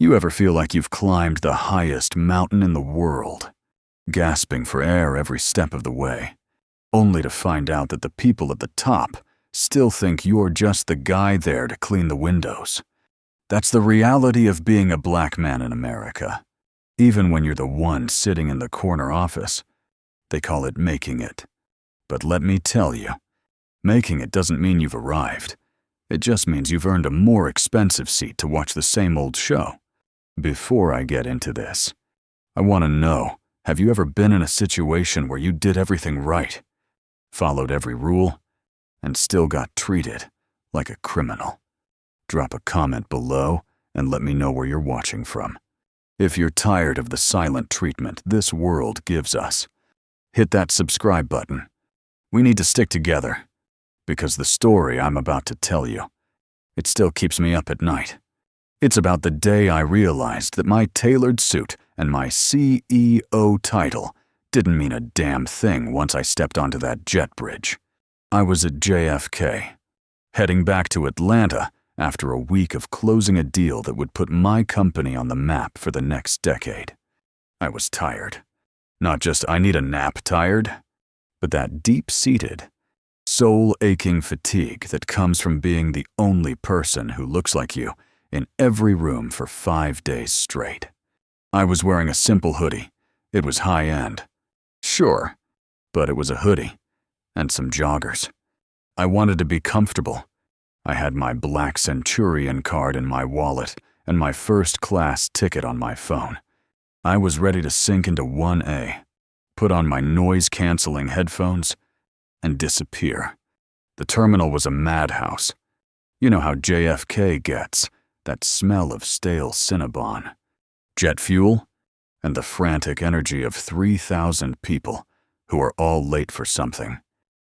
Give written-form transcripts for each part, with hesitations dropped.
You ever feel like you've climbed the highest mountain in the world, gasping for air every step of the way, only to find out that the people at the top still think you're just the guy there to clean the windows? That's the reality of being a black man in America. Even when you're the one sitting in the corner office, they call it making it. But let me tell you, making it doesn't mean you've arrived. It just means you've earned a more expensive seat to watch the same old show. Before I get into this, I want to know, have you ever been in a situation where you did everything right, followed every rule, and still got treated like a criminal? Drop a comment below and let me know where you're watching from. If you're tired of the silent treatment this world gives us, hit that subscribe button. We need to stick together, because the story I'm about to tell you, it still keeps me up at night. It's about the day I realized that my tailored suit and my CEO title didn't mean a damn thing once I stepped onto that jet bridge. I was at JFK, heading back to Atlanta after a week of closing a deal that would put my company on the map for the next decade. I was tired. Not just I need a nap tired, but that deep-seated, soul-aching fatigue that comes from being the only person who looks like you in every room for 5 days straight. I was wearing a simple hoodie. It was high-end. Sure, but it was a hoodie and some joggers. I wanted to be comfortable. I had my Black Centurion card in my wallet and my first-class ticket on my phone. I was ready to sink into 1A, put on my noise-canceling headphones, and disappear. The terminal was a madhouse. You know how JFK gets, that smell of stale Cinnabon, jet fuel, and the frantic energy of 3,000 people who are all late for something.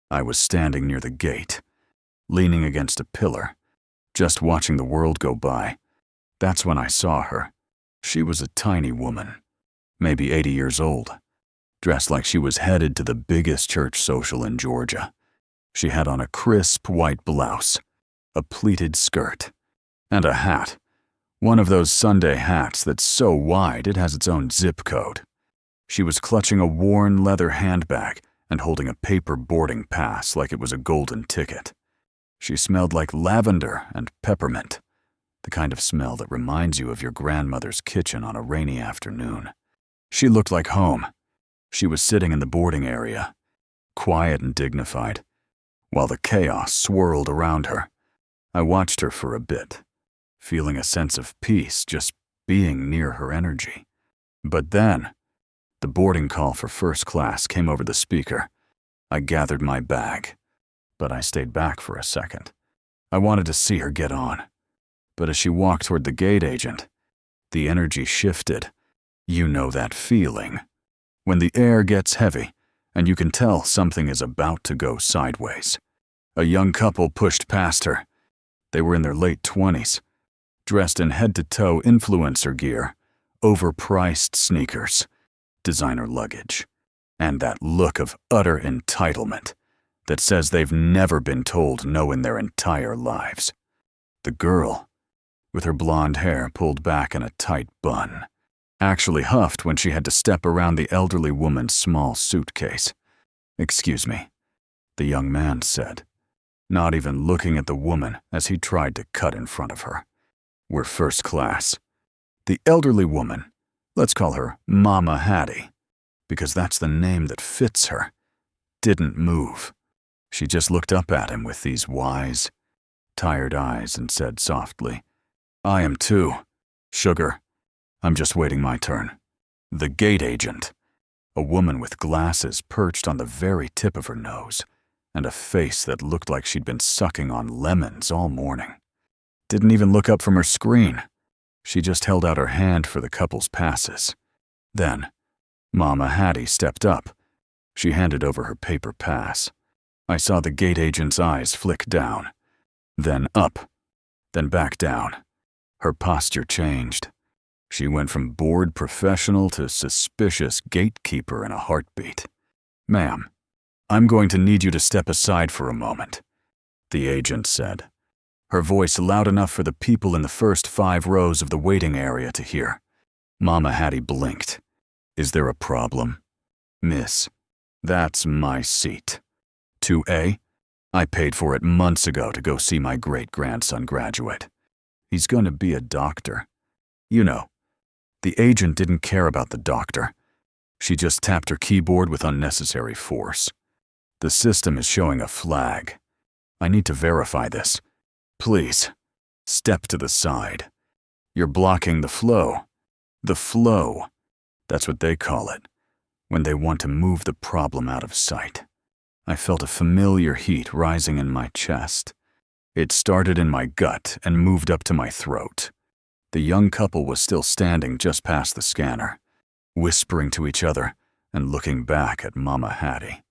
I was standing near the gate, leaning against a pillar, just watching the world go by. That's when I saw her. She was a tiny woman, maybe 80 years old, dressed like she was headed to the biggest church social in Georgia. She had on a crisp white blouse, a pleated skirt, and a hat, one of those Sunday hats that's so wide it has its own zip code. She was clutching a worn leather handbag and holding a paper boarding pass like it was a golden ticket. She smelled like lavender and peppermint, the kind of smell that reminds you of your grandmother's kitchen on a rainy afternoon. She looked like home. She was sitting in the boarding area, quiet and dignified, while the chaos swirled around her. I watched her for a bit, feeling a sense of peace just being near her energy. But then, the boarding call for first class came over the speaker. I gathered my bag, but I stayed back for a second. I wanted to see her get on. But as she walked toward the gate agent, the energy shifted. You know that feeling, when the air gets heavy and you can tell something is about to go sideways. A young couple pushed past her. They were in their late 20s, dressed in head-to-toe influencer gear, overpriced sneakers, designer luggage, and that look of utter entitlement that says they've never been told no in their entire lives. The girl, with her blonde hair pulled back in a tight bun, actually huffed when she had to step around the elderly woman's small suitcase. "Excuse me," the young man said, not even looking at the woman as he tried to cut in front of her. "We're first class." The elderly woman, let's call her Mama Hattie, because that's the name that fits her, didn't move. She just looked up at him with these wise, tired eyes and said softly, "I am too. Sugar. I'm just waiting my turn." The gate agent, a woman with glasses perched on the very tip of her nose and a face that looked like she'd been sucking on lemons all morning, didn't even look up from her screen. She just held out her hand for the couple's passes. Then, Mama Hattie stepped up. She handed over her paper pass. I saw the gate agent's eyes flick down, then up, then back down. Her posture changed. She went from bored professional to suspicious gatekeeper in a heartbeat. "Ma'am, I'm going to need you to step aside for a moment," the agent said. her voice loud enough for the people in the first 5 rows of the waiting area to hear. Mama Hattie blinked. "Is there a problem?" "Miss, that's my seat. 2A? I paid for it months ago to go see my great-grandson graduate. He's going to be a doctor. You know, the agent didn't care about the doctor. She just tapped her keyboard with unnecessary force. The system is showing a flag. I need to verify this. Please, step to the side. You're blocking the flow. The flow. That's what they call it, when they want to move the problem out of sight." I felt a familiar heat rising in my chest. It started in my gut and moved up to my throat. The young couple was still standing just past the scanner, whispering to each other and looking back at Mama Hattie.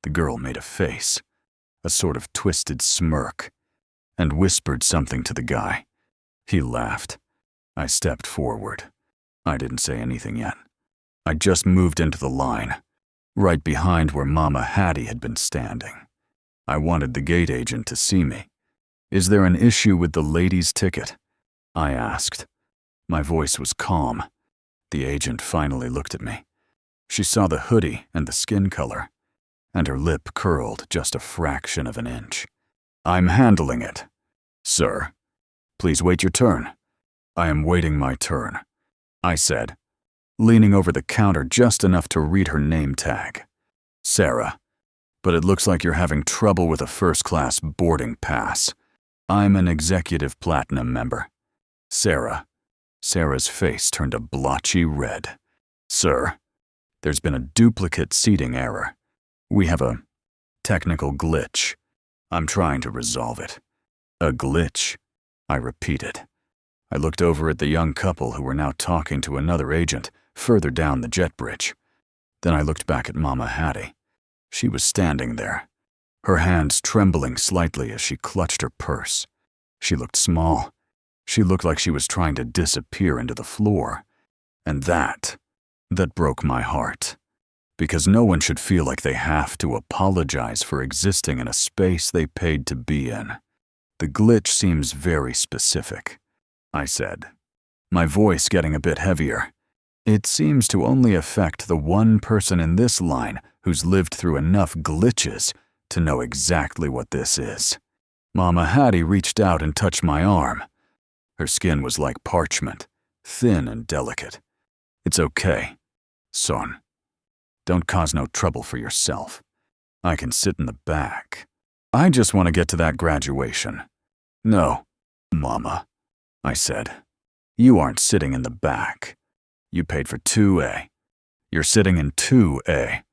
The girl made a face, a sort of twisted smirk, and whispered something to the guy. He laughed. I stepped forward. I didn't say anything yet. I just moved into the line, right behind where Mama Hattie had been standing. I wanted the gate agent to see me. "Is there an issue with the lady's ticket?" I asked. My voice was calm. The agent finally looked at me. She saw the hoodie and the skin color, and her lip curled just a fraction of an inch. "I'm handling it, sir. Please wait your turn." "I am waiting my turn," I said, leaning over the counter just enough to read her name tag. "Sarah, but it looks like you're having trouble with a first-class boarding pass. I'm an executive platinum member." "Sarah." Sarah's face turned a blotchy red. "Sir, there's been a duplicate seating error. We have a technical glitch. I'm trying to resolve it." "A glitch?" I repeated. I looked over at the young couple who were now talking to another agent further down the jet bridge. Then I looked back at Mama Hattie. She was standing there, her hands trembling slightly as she clutched her purse. She looked small. She looked like she was trying to disappear into the floor. And that broke my heart. Because no one should feel like they have to apologize for existing in a space they paid to be in. "The glitch seems very specific," I said, my voice getting a bit heavier. "It seems to only affect the one person in this line who's lived through enough glitches to know exactly what this is." Mama Hattie reached out and touched my arm. Her skin was like parchment, thin and delicate. "It's okay, son. Don't cause no trouble for yourself. I can sit in the back. I just want to get to that graduation." "No, Mama," I said. "You aren't sitting in the back. You paid for 2A. You're sitting in 2A.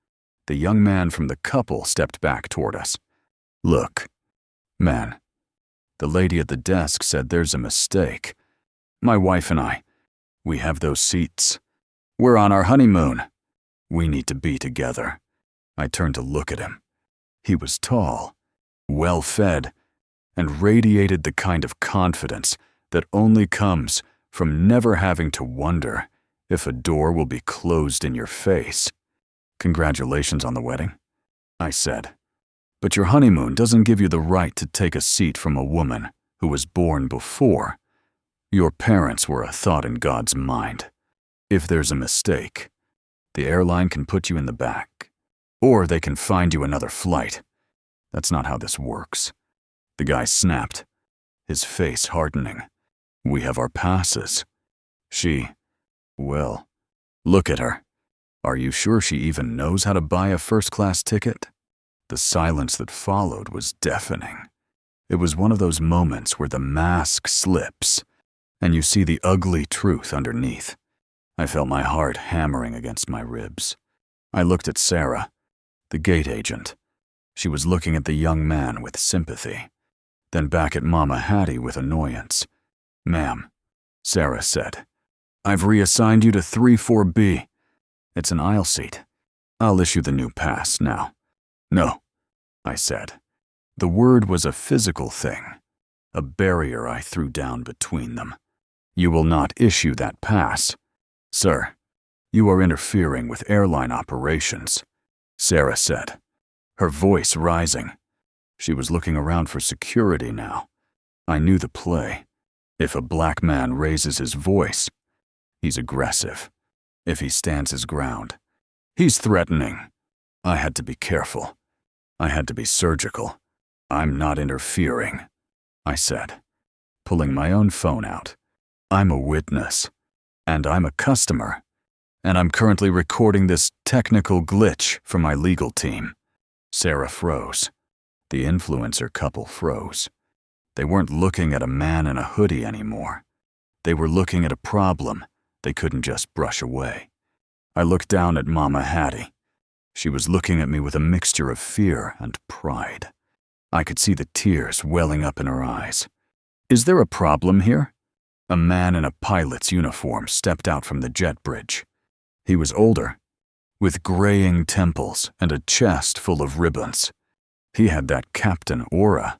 The young man from the couple stepped back toward us. "Look, man, the lady at the desk said there's a mistake. My wife and I, we have those seats. We're on our honeymoon. We need to be together." I turned to look at him. He was tall, well-fed, and radiated the kind of confidence that only comes from never having to wonder if a door will be closed in your face. "Congratulations on the wedding," I said. "But your honeymoon doesn't give you the right to take a seat from a woman who was born before. Your parents were a thought in God's mind. If there's a mistake, the airline can put you in the back, or they can find you another flight. That's not how this works." The guy snapped, his face hardening. "We have our passes. Well, look at her. Are you sure she even knows how to buy a first-class ticket?" The silence that followed was deafening. It was one of those moments where the mask slips, and you see the ugly truth underneath. I felt my heart hammering against my ribs. I looked at Sarah, the gate agent. She was looking at the young man with sympathy, then back at Mama Hattie with annoyance. "Ma'am," Sarah said, "I've reassigned you to 34B. It's an aisle seat. I'll issue the new pass now." "No," I said. The word was a physical thing, a barrier I threw down between them. "You will not issue that pass. Sir, you are interfering with airline operations," Sarah said, her voice rising. She was looking around for security now. I knew the play. If a black man raises his voice, he's aggressive. If he stands his ground, he's threatening. I had to be careful. I had to be surgical. "I'm not interfering," I said, pulling my own phone out. "I'm a witness, and I'm a customer, and I'm currently recording this technical glitch for my legal team." Sarah froze. The influencer couple froze. They weren't looking at a man in a hoodie anymore. They were looking at a problem they couldn't just brush away. I looked down at Mama Hattie. She was looking at me with a mixture of fear and pride. I could see the tears welling up in her eyes. "Is there a problem here?" A man in a pilot's uniform stepped out from the jet bridge. He was older, with graying temples and a chest full of ribbons. He had that captain aura,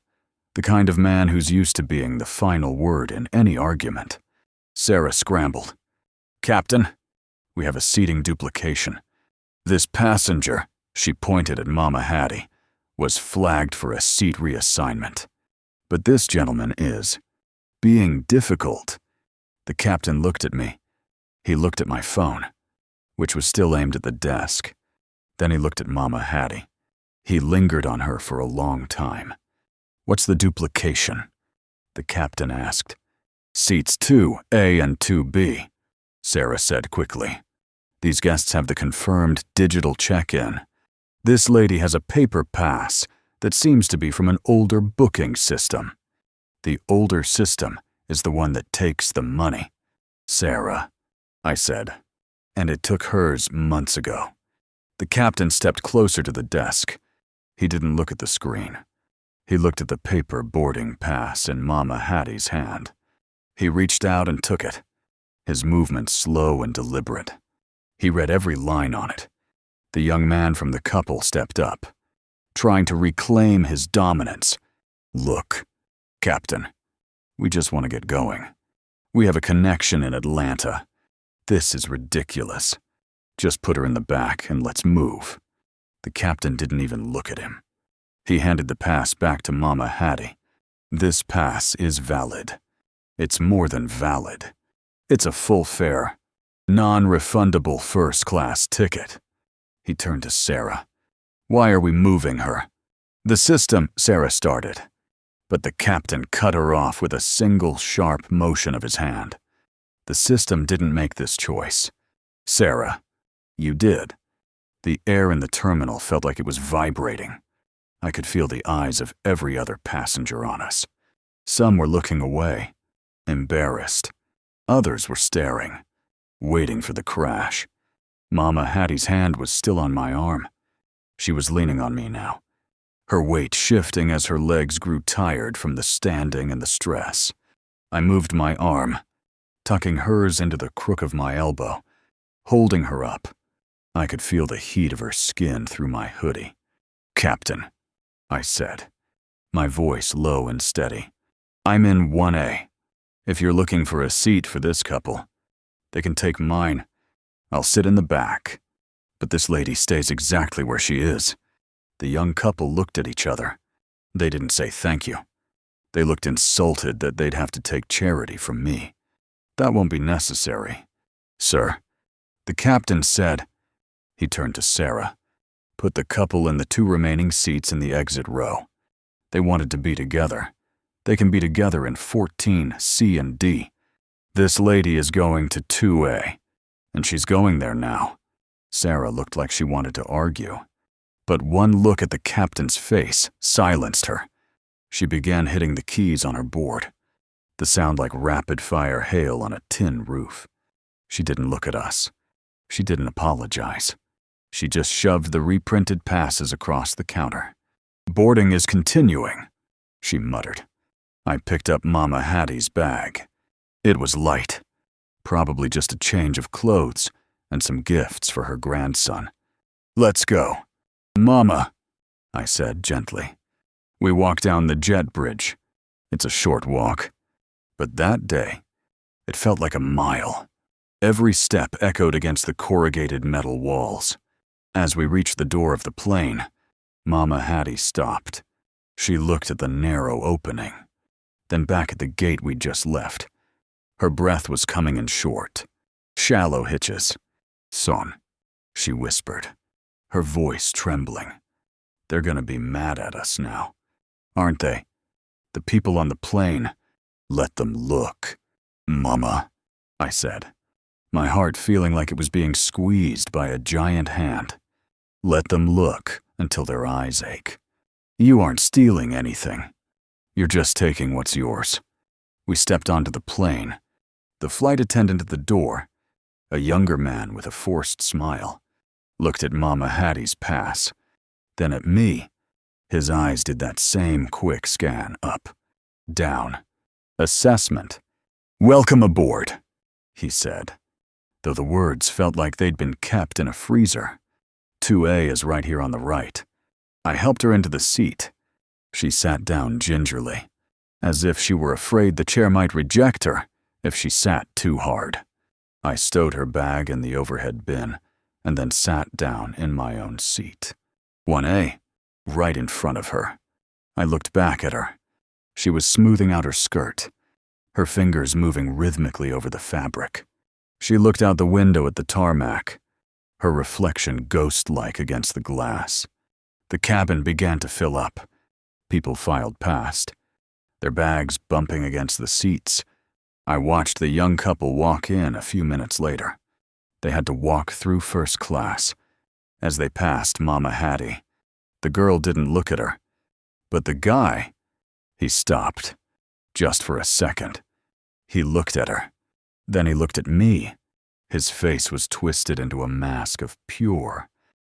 the kind of man who's used to being the final word in any argument. Sarah scrambled. "Captain, we have a seating duplication. This passenger," she pointed at Mama Hattie, "was flagged for a seat reassignment. But this gentleman is being difficult." The captain looked at me. He looked at my phone, which was still aimed at the desk. Then he looked at Mama Hattie. He lingered on her for a long time. "What's the duplication?" the captain asked. "Seats 2A and 2B, Sarah said quickly. "These guests have the confirmed digital check-in. This lady has a paper pass that seems to be from an older booking system. The older system is the one that takes the money." "Sarah," I said, "and it took hers months ago." The captain stepped closer to the desk. He didn't look at the screen. He looked at the paper boarding pass in Mama Hattie's hand. He reached out and took it, his movement slow and deliberate. He read every line on it. The young man from the couple stepped up, trying to reclaim his dominance. "Look, Captain, we just want to get going. We have a connection in Atlanta. This is ridiculous. Just put her in the back and let's move." The captain didn't even look at him. He handed the pass back to Mama Hattie. "This pass is valid. It's more than valid. It's a full-fare, non-refundable first-class ticket." He turned to Sarah. "Why are we moving her?" "The system," Sarah started, but the captain cut her off with a single sharp motion of his hand. "The system didn't make this choice. Sarah, you did." The air in the terminal felt like it was vibrating. I could feel the eyes of every other passenger on us. Some were looking away, embarrassed. Others were staring, waiting for the crash. Mama Hattie's hand was still on my arm. She was leaning on me now, her weight shifting as her legs grew tired from the standing and the stress. I moved my arm, tucking hers into the crook of my elbow, holding her up. I could feel the heat of her skin through my hoodie. "Captain," I said, my voice low and steady, "I'm in 1A. If you're looking for a seat for this couple, they can take mine. I'll sit in the back. But this lady stays exactly where she is." The young couple looked at each other. They didn't say thank you. They looked insulted that they'd have to take charity from me. "That won't be necessary, sir," the captain said. He turned to Sarah. "Put the couple in the 2 remaining seats in the exit row. They wanted to be together. They can be together in 14C and D. This lady is going to 2A, and she's going there now." Sarah looked like she wanted to argue, but one look at the captain's face silenced her. She began hitting the keys on her board, the sound like rapid-fire hail on a tin roof. She didn't look at us. She didn't apologize. She just shoved the reprinted passes across the counter. "Boarding is continuing," she muttered. I picked up Mama Hattie's bag. It was light, probably just a change of clothes and some gifts for her grandson. "Let's go." "Mama," I said gently. We walked down the jet bridge. It's a short walk, but that day, it felt like a mile. Every step echoed against the corrugated metal walls. As we reached the door of the plane, Mama Hattie stopped. She looked at the narrow opening. then back at the gate we'd just left. Her breath was coming in short, shallow hitches. "Son," she whispered, her voice trembling. "They're gonna be mad at us now, aren't they? The people on the plane. Let them look." "Mama," I said, my heart feeling like it was being squeezed by a giant hand. "Let them look until their eyes ache. You aren't stealing anything. You're just taking what's yours." We stepped onto the plane. The flight attendant at the door, a younger man with a forced smile, looked at Mama Hattie's pass, then at me. His eyes did that same quick scan up, down. Assessment. "Welcome aboard," he said, though the words felt like they'd been kept in a freezer. 2A is right here on the right. I helped her into the seat. She sat down gingerly, as if she were afraid the chair might reject her if she sat too hard. I stowed her bag in the overhead bin and then sat down in my own seat. 1A, right in front of her. I looked back at her. She was smoothing out her skirt, her fingers moving rhythmically over the fabric. She looked out the window at the tarmac, her reflection ghost-like against the glass. The cabin began to fill up. People filed past, their bags bumping against the seats. I watched the young couple walk in a few minutes later. They had to walk through first class. As they passed Mama Hattie, the girl didn't look at her. But the guy, he stopped, just for a second. He looked at her. Then he looked at me. His face was twisted into a mask of pure,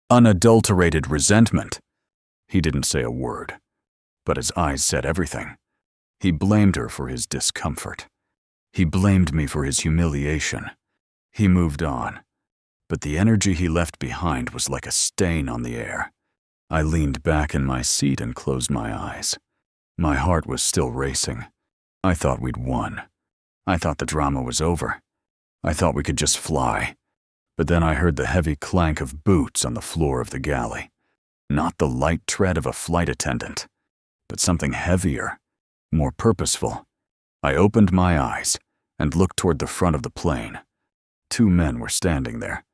unadulterated resentment. He didn't say a word, but his eyes said everything. He blamed her for his discomfort. He blamed me for his humiliation. He moved on, but the energy he left behind was like a stain on the air. I leaned back in my seat and closed my eyes. My heart was still racing. I thought we'd won. I thought the drama was over. I thought we could just fly. But then I heard the heavy clank of boots on the floor of the galley. Not the light tread of a flight attendant, but something heavier, more purposeful. I opened my eyes and looked toward the front of the plane. 2 men were standing there.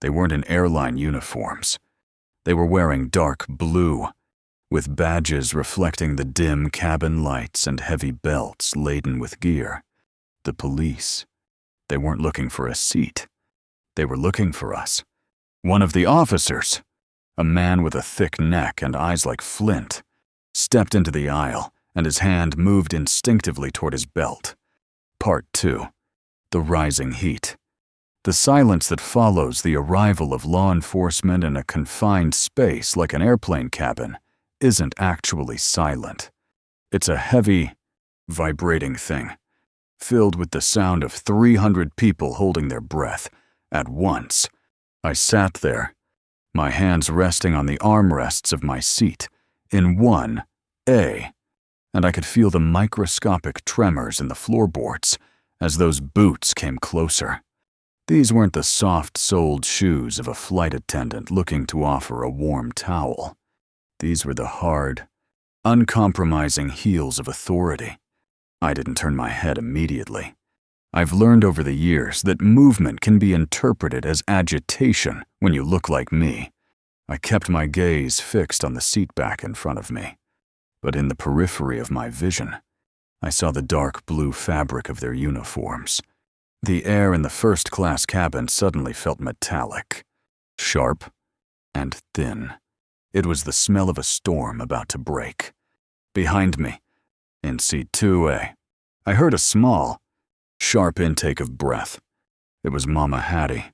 They weren't in airline uniforms. They were wearing dark blue, with badges reflecting the dim cabin lights and heavy belts laden with gear. The police. They weren't looking for a seat. They were looking for us. One of the officers, a man with a thick neck and eyes like flint, stepped into the aisle, and his hand moved instinctively toward his belt. Part 2. The rising heat. The silence that follows the arrival of law enforcement in a confined space like an airplane cabin isn't actually silent. It's a heavy, vibrating thing, filled with the sound of 300 people holding their breath at once. I sat there, my hands resting on the armrests of my seat, in 1A, and I could feel the microscopic tremors in the floorboards as those boots came closer. These weren't the soft-soled shoes of a flight attendant looking to offer a warm towel. These were the hard, uncompromising heels of authority. I didn't turn my head immediately. I've learned over the years that movement can be interpreted as agitation when you look like me. I kept my gaze fixed on the seat back in front of me. But in the periphery of my vision, I saw the dark blue fabric of their uniforms. The air in the first-class cabin suddenly felt metallic, sharp, and thin. It was the smell of a storm about to break. Behind me, in seat 2A, I heard a small, sharp intake of breath. It was Mama Hattie.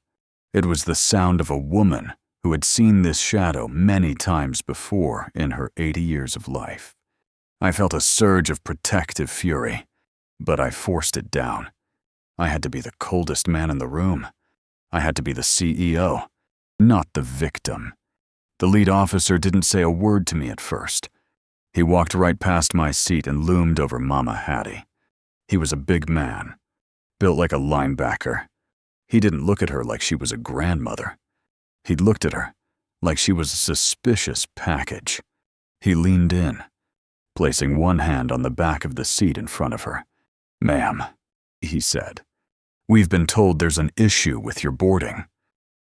It was the sound of a woman who had seen this shadow many times before in her 80 years of life. I felt a surge of protective fury, but I forced it down. I had to be the coldest man in the room. I had to be the CEO, not the victim. The lead officer didn't say a word to me at first. He walked right past my seat and loomed over Mama Hattie. He was a big man, built like a linebacker. He didn't look at her like she was a grandmother. He looked at her like she was a suspicious package. He leaned in. placing one hand on the back of the seat in front of her. "Ma'am," he said, "we've been told there's an issue with your boarding.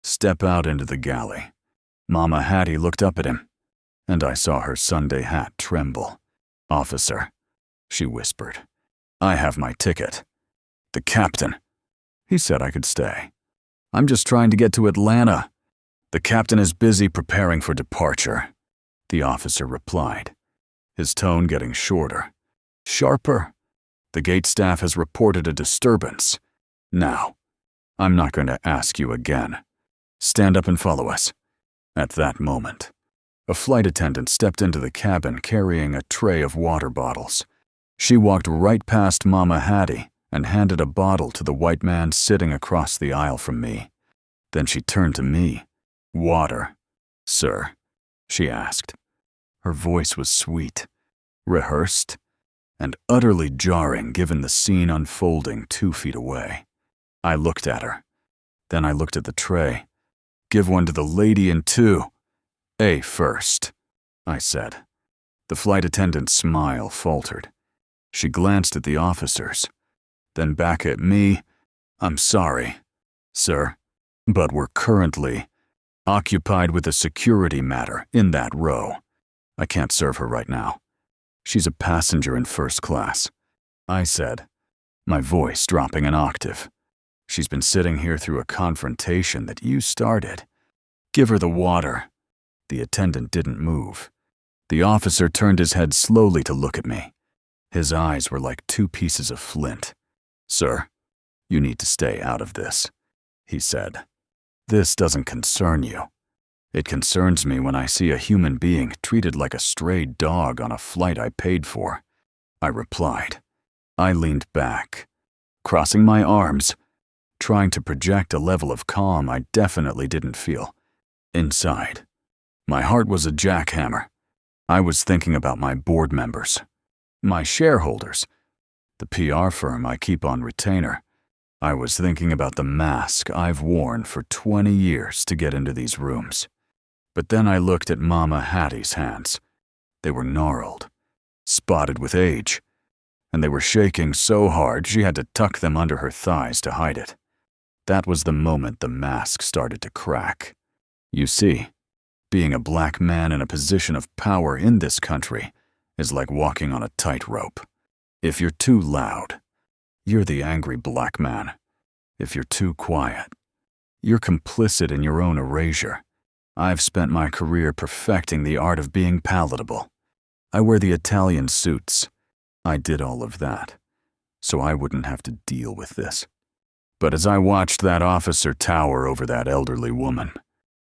Step out into the galley." Mama Hattie looked up at him, and I saw her Sunday hat tremble. "Officer," she whispered, "I have my ticket." "The captain," he said I could stay. "I'm just trying to get to Atlanta." "The captain is busy preparing for departure," the officer replied, his tone getting shorter, sharper. "The gate staff has reported a disturbance. Now, I'm not going to ask you again. Stand up and follow us." At that moment, a flight attendant stepped into the cabin carrying a tray of water bottles. She walked right past Mama Hattie and handed a bottle to the white man sitting across the aisle from me. Then she turned to me. "Water, sir?" she asked. Her voice was sweet, rehearsed, and utterly jarring given the scene unfolding 2 feet away. I looked at her. Then I looked at the tray. "Give one to the lady in 2. A first," I said. The flight attendant's smile faltered. She glanced at the officers, then back at me. "I'm sorry, sir, but we're currently occupied with a security matter in that row. I can't serve her right now. She's a passenger in first class," I said, my voice dropping an octave. "She's been sitting here through a confrontation that you started. Give her the water." The attendant didn't move. The officer turned his head slowly to look at me. His eyes were like 2 pieces of flint. "Sir, you need to stay out of this," he said. "This doesn't concern you. It concerns me when I see a human being treated like a stray dog on a flight I paid for," I replied. I leaned back, crossing my arms, trying to project a level of calm I definitely didn't feel. Inside, my heart was a jackhammer. I was thinking about my board members, my shareholders, the PR firm I keep on retainer. I was thinking about the mask I've worn for 20 years to get into these rooms. But then I looked at Mama Hattie's hands. They were gnarled, spotted with age, and they were shaking so hard she had to tuck them under her thighs to hide it. That was the moment the mask started to crack. You see, being a black man in a position of power in this country is like walking on a tightrope. If you're too loud, you're the angry black man. If you're too quiet, you're complicit in your own erasure. I've spent my career perfecting the art of being palatable. I wear the Italian suits. I did all of that, so I wouldn't have to deal with this. But as I watched that officer tower over that elderly woman,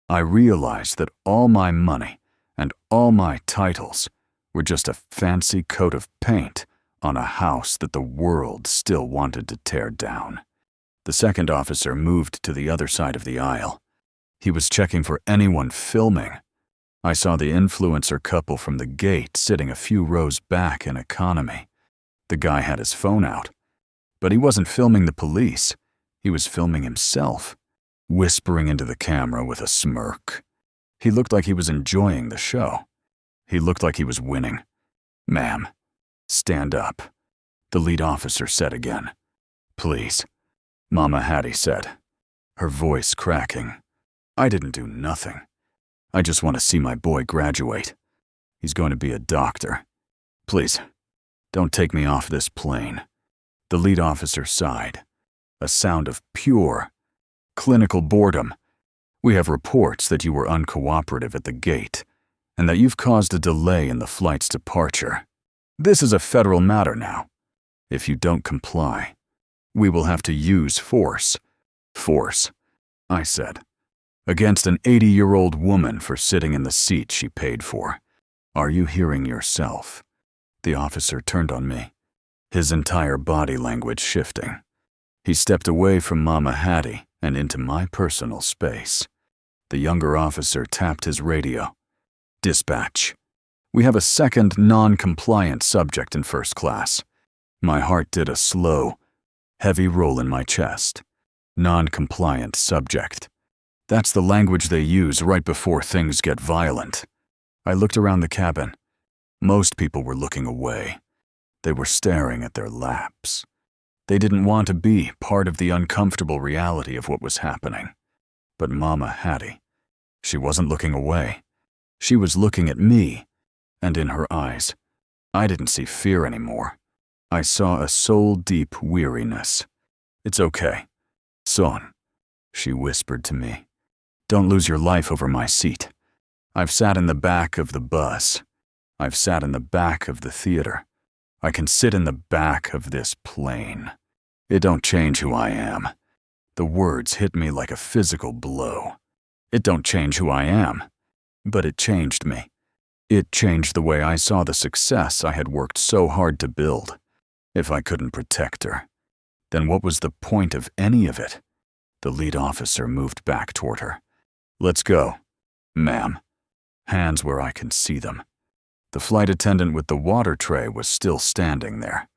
I realized that all my money and all my titles were just a fancy coat of paint on a house that the world still wanted to tear down. The second officer moved to the other side of the aisle. He was checking for anyone filming. I saw the influencer couple from the gate sitting a few rows back in economy. The guy had his phone out, but he wasn't filming the police. He was filming himself, whispering into the camera with a smirk. He looked like he was enjoying the show. He looked like he was winning. "Ma'am, stand up," the lead officer said again. "Please," Mama Hattie said, her voice cracking. "I didn't do nothing. I just want to see my boy graduate. He's going to be a doctor. Please, don't take me off this plane." The lead officer sighed, a sound of pure, clinical boredom. "We have reports that you were uncooperative at the gate and that you've caused a delay in the flight's departure. This is a federal matter now. If you don't comply, we will have to use force." "Force," I said, "against an 80-year-old woman for sitting in the seat she paid for. Are you hearing yourself?" The officer turned on me, his entire body language shifting. He stepped away from Mama Hattie and into my personal space. The younger officer tapped his radio. "Dispatch. We have a second non-compliant subject in first class." My heart did a slow, heavy roll in my chest. Non-compliant subject. That's the language they use right before things get violent. I looked around the cabin. Most people were looking away. They were staring at their laps. They didn't want to be part of the uncomfortable reality of what was happening. But Mama Hattie, she wasn't looking away. She was looking at me, and in her eyes, I didn't see fear anymore. I saw a soul-deep weariness. "It's okay, son," she whispered to me. "Don't lose your life over my seat. I've sat in the back of the bus. I've sat in the back of the theater. I can sit in the back of this plane. It don't change who I am." The words hit me like a physical blow. It don't change who I am, but it changed me. It changed the way I saw the success I had worked so hard to build. If I couldn't protect her, then what was the point of any of it? The lead officer moved back toward her. "Let's go, ma'am." Hands where I can see them. The flight attendant with the water tray was still standing there,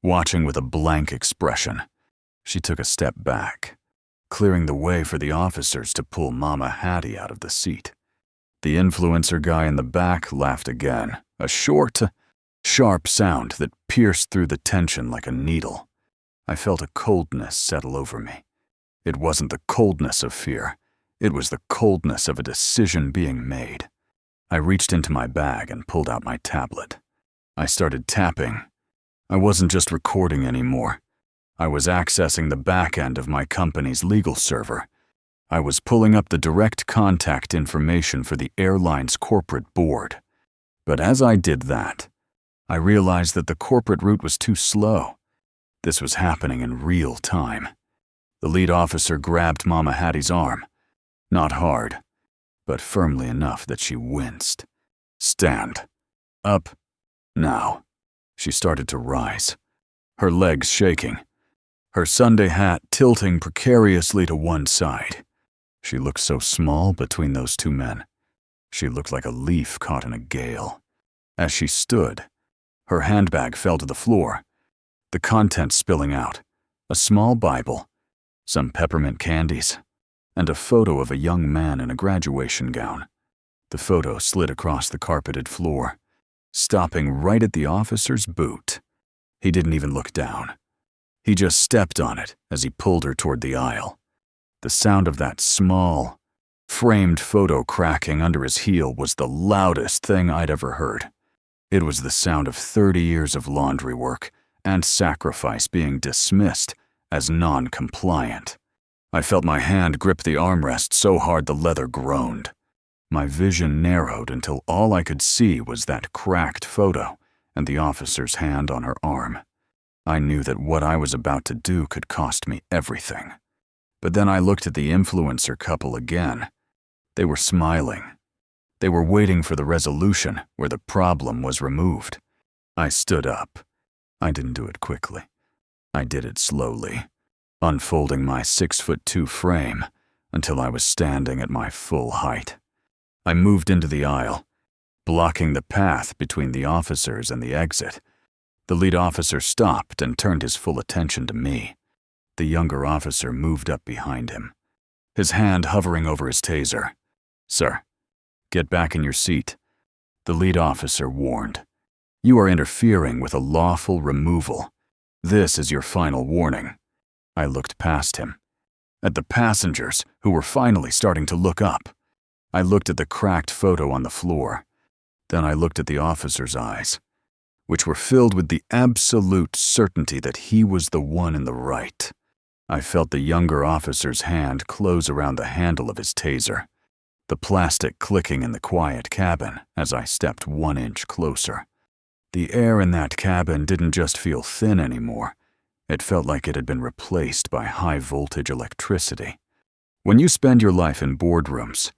watching with a blank expression. She took a step back, clearing the way for the officers to pull Mama Hattie out of the seat. The influencer guy in the back laughed again, a short, sharp sound that pierced through the tension like a needle. I felt a coldness settle over me. It wasn't the coldness of fear. It was the coldness of a decision being made. I reached into my bag and pulled out my tablet. I started tapping. I wasn't just recording anymore. I was accessing the back end of my company's legal server. I was pulling up the direct contact information for the airline's corporate board. But as I did that, I realized that the corporate route was too slow. This was happening in real time. The lead officer grabbed Mama Hattie's arm. Not hard, but firmly enough that she winced. "Stand. Up. Now." She started to rise, her legs shaking, her Sunday hat tilting precariously to one side. She looked so small between those two men. She looked like a leaf caught in a gale. As she stood, her handbag fell to the floor, the contents spilling out, a small Bible, some peppermint candies, and a photo of a young man in a graduation gown. The photo slid across the carpeted floor, stopping right at the officer's boot. He didn't even look down. He just stepped on it as he pulled her toward the aisle. The sound of that small, framed photo cracking under his heel was the loudest thing I'd ever heard. It was the sound of 30 years of laundry work and sacrifice being dismissed as non-compliant. I felt my hand grip the armrest so hard the leather groaned. My vision narrowed until all I could see was that cracked photo and the officer's hand on her arm. I knew that what I was about to do could cost me everything. But then I looked at the influencer couple again. They were smiling. They were waiting for the resolution where the problem was removed. I stood up. I didn't do it quickly. I did it slowly, unfolding my 6'2" frame until I was standing at my full height. I moved into the aisle, blocking the path between the officers and the exit. The lead officer stopped and turned his full attention to me. The younger officer moved up behind him, his hand hovering over his taser. "Sir, get back in your seat," the lead officer warned. "You are interfering with a lawful removal. This is your final warning." I looked past him, at the passengers who were finally starting to look up. I looked at the cracked photo on the floor. Then I looked at the officer's eyes, which were filled with the absolute certainty that he was the one in the right. I felt the younger officer's hand close around the handle of his taser, the plastic clicking in the quiet cabin as I stepped 1 inch closer. The air in that cabin didn't just feel thin anymore. It felt like it had been replaced by high-voltage electricity. When you spend your life in boardrooms,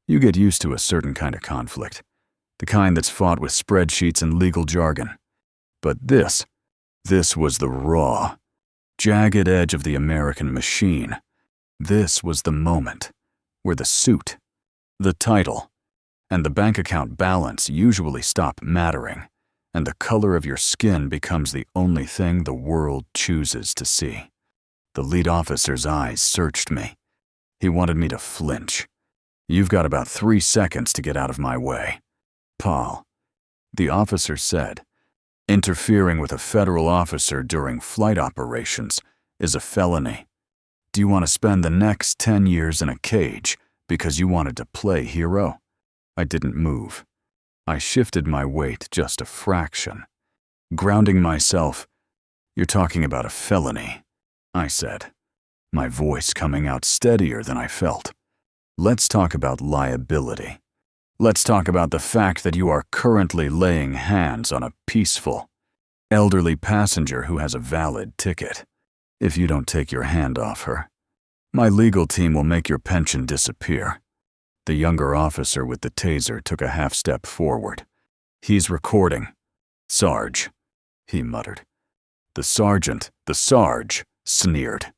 you get used to a certain kind of conflict, the kind that's fought with spreadsheets and legal jargon. But this was the raw, jagged edge of the American machine. This was the moment where the suit, the title, and the bank account balance usually stop mattering, and the color of your skin becomes the only thing the world chooses to see. The lead officer's eyes searched me. He wanted me to flinch. "You've got about 3 seconds to get out of my way. Paul, The officer said, "Interfering with a federal officer during flight operations is a felony. Do you want to spend the next 10 years in a cage because you wanted to play hero?" I didn't move. I shifted my weight just a fraction. Grounding myself, "You're talking about a felony," I said, my voice coming out steadier than I felt. "Let's talk about liability. Let's talk about the fact that you are currently laying hands on a peaceful, elderly passenger who has a valid ticket. If you don't take your hand off her, my legal team will make your pension disappear." The younger officer with the taser took a half step forward. "He's recording. Sarge," he muttered. The Sarge, sneered.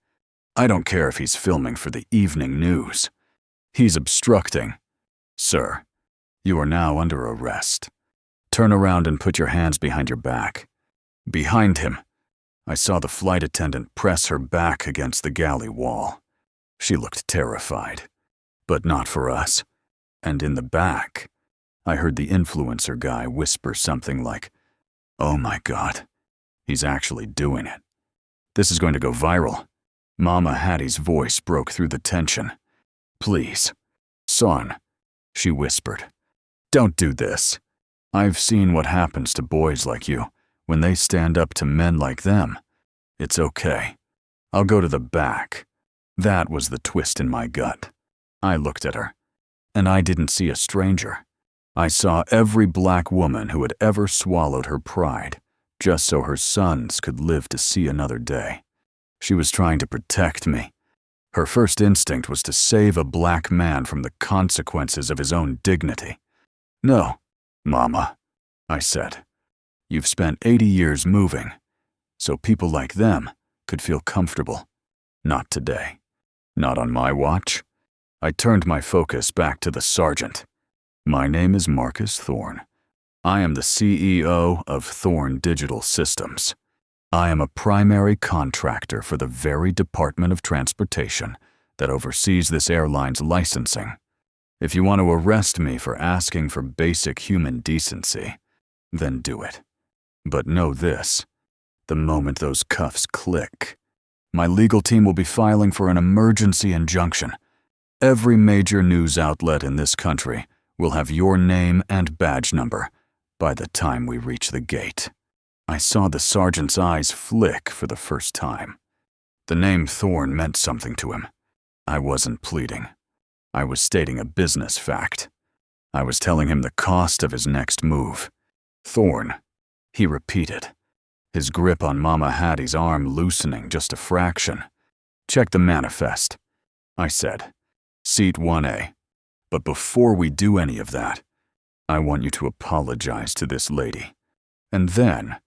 "I don't care if he's filming for the evening news. He's obstructing. Sir, you are now under arrest. Turn around and put your hands behind your back." Behind him, I saw the flight attendant press her back against the galley wall. She looked terrified, but not for us. And in the back, I heard the influencer guy whisper something like, "Oh my God, he's actually doing it. This is going to go viral." Mama Hattie's voice broke through the tension. "Please, son," she whispered, "don't do this. I've seen what happens to boys like you when they stand up to men like them. It's okay. I'll go to the back." That was the twist in my gut. I looked at her, and I didn't see a stranger. I saw every black woman who had ever swallowed her pride, just so her sons could live to see another day. She was trying to protect me. Her first instinct was to save a black man from the consequences of his own dignity. "No, Mama," I said. "You've spent 80 years moving, so people like them could feel comfortable. Not today. Not on my watch." I turned my focus back to the sergeant. "My name is Marcus Thorne. I am the CEO of Thorne Digital Systems. I am a primary contractor for the very Department of Transportation that oversees this airline's licensing. If you want to arrest me for asking for basic human decency, then do it. But know this, the moment those cuffs click, my legal team will be filing for an emergency injunction. Every major news outlet in this country will have your name and badge number by the time we reach the gate." I saw the sergeant's eyes flick for the first time. The name Thorne meant something to him. I wasn't pleading. I was stating a business fact. I was telling him the cost of his next move. "Thorne," he repeated, his grip on Mama Hattie's arm loosening just a fraction. "Check the manifest," I said. "Seat 1A. But before we do any of that, I want you to apologize to this lady. And then,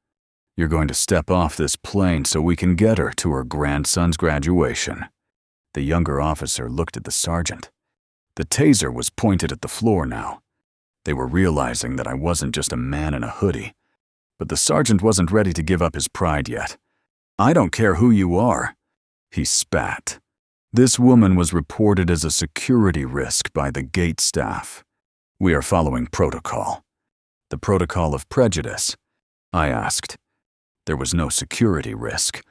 you're going to step off this plane so we can get her to her grandson's graduation." The younger officer looked at the sergeant. The taser was pointed at the floor now. They were realizing that I wasn't just a man in a hoodie. But the sergeant wasn't ready to give up his pride yet. "I don't care who you are," he spat. "This woman was reported as a security risk by the gate staff. We are following protocol." "The protocol of prejudice?" I asked. There was no security risk.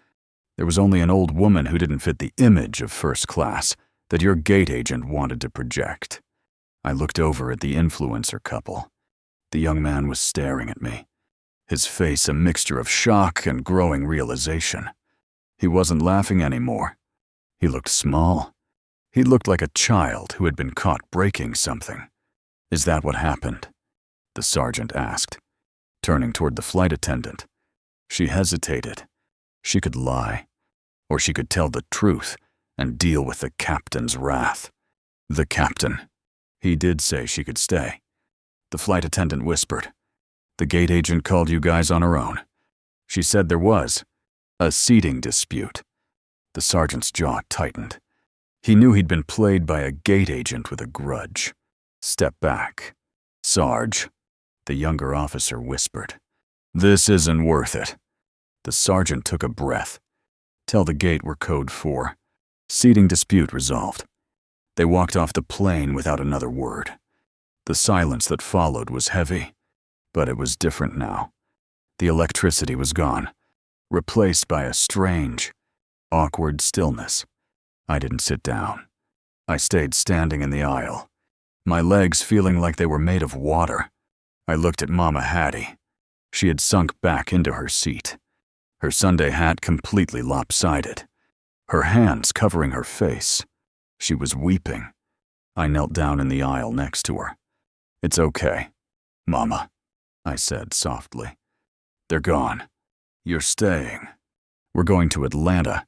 There was only an old woman who didn't fit the image of first class that your gate agent wanted to project. I looked over at the influencer couple. The young man was staring at me, his face a mixture of shock and growing realization. He wasn't laughing anymore. He looked small. He looked like a child who had been caught breaking something. "Is that what happened?" the sergeant asked, turning toward the flight attendant. She hesitated. She could lie, or she could tell the truth and deal with the captain's wrath. "The captain. He did say she could stay." The flight attendant whispered. "The gate agent called you guys on her own. She said there was a seating dispute." The sergeant's jaw tightened. He knew he'd been played by a gate agent with a grudge. "Step back. Sarge," the younger officer whispered. "This isn't worth it." The sergeant took a breath. "Tell the gate we're code 4. Seating dispute resolved." They walked off the plane without another word. The silence that followed was heavy. But it was different now. The electricity was gone, replaced by a strange, awkward stillness. I didn't sit down. I stayed standing in the aisle, my legs feeling like they were made of water. I looked at Mama Hattie. She had sunk back into her seat, her Sunday hat completely lopsided, her hands covering her face. She was weeping. I knelt down in the aisle next to her. "It's okay, Mama," I said softly. "They're gone. You're staying. We're going to Atlanta."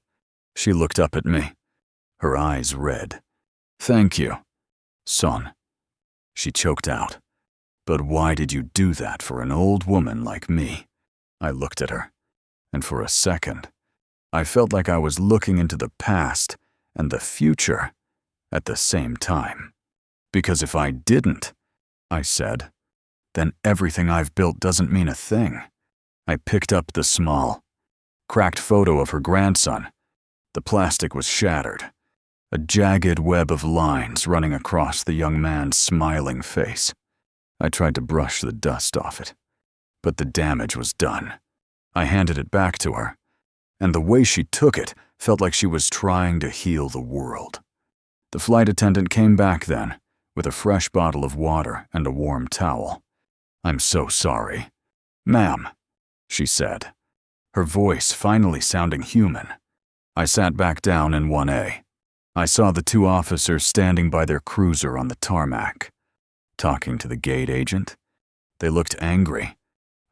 She looked up at me, her eyes red. "Thank you, son," she choked out. "But why did you do that for an old woman like me?" I looked at her, and for a second, I felt like I was looking into the past and the future at the same time. "Because if I didn't," I said, "then everything I've built doesn't mean a thing." I picked up the small, cracked photo of her grandson. The plastic was shattered, a jagged web of lines running across the young man's smiling face. I tried to brush the dust off it, but the damage was done. I handed it back to her, and the way she took it felt like she was trying to heal the world. The flight attendant came back then, with a fresh bottle of water and a warm towel. "I'm so sorry, ma'am," she said, her voice finally sounding human. I sat back down in 1A. I saw the two officers standing by their cruiser on the tarmac, talking to the gate agent. They looked angry.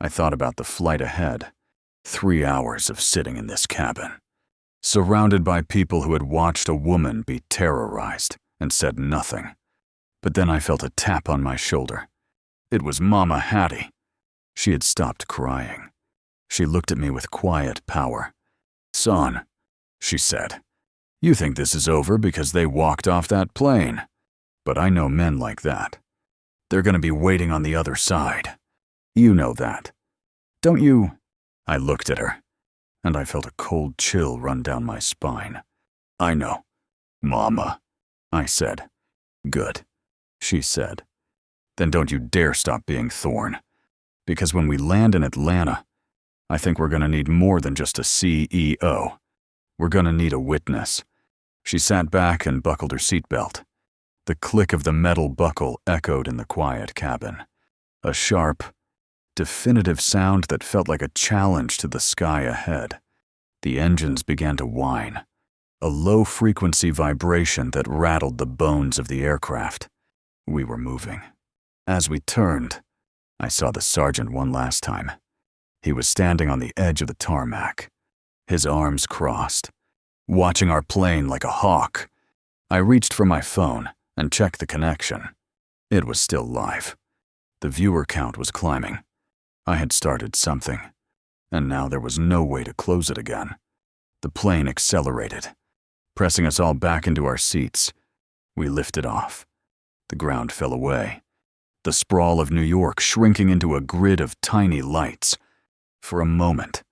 I thought about the flight ahead. 3 hours of sitting in this cabin, surrounded by people who had watched a woman be terrorized and said nothing. But then I felt a tap on my shoulder. It was Mama Hattie. She had stopped crying. She looked at me with quiet power. "Son," she said, "you think this is over because they walked off that plane. But I know men like that. They're going to be waiting on the other side. You know that. Don't you?" I looked at her, and I felt a cold chill run down my spine. "I know, Mama," I said. "Good," she said. "Then don't you dare stop being Thorn. Because when we land in Atlanta, I think we're going to need more than just a CEO. We're going to need a witness." She sat back and buckled her seatbelt. The click of the metal buckle echoed in the quiet cabin. A sharp, definitive sound that felt like a challenge to the sky ahead. The engines began to whine, a low-frequency vibration that rattled the bones of the aircraft. We were moving. As we turned, I saw the sergeant one last time. He was standing on the edge of the tarmac, his arms crossed, watching our plane like a hawk. I reached for my phone and checked the connection. It was still live. The viewer count was climbing. I had started something, and now there was no way to close it again. The plane accelerated, pressing us all back into our seats. We lifted off. The ground fell away, the sprawl of New York shrinking into a grid of tiny lights. For a moment,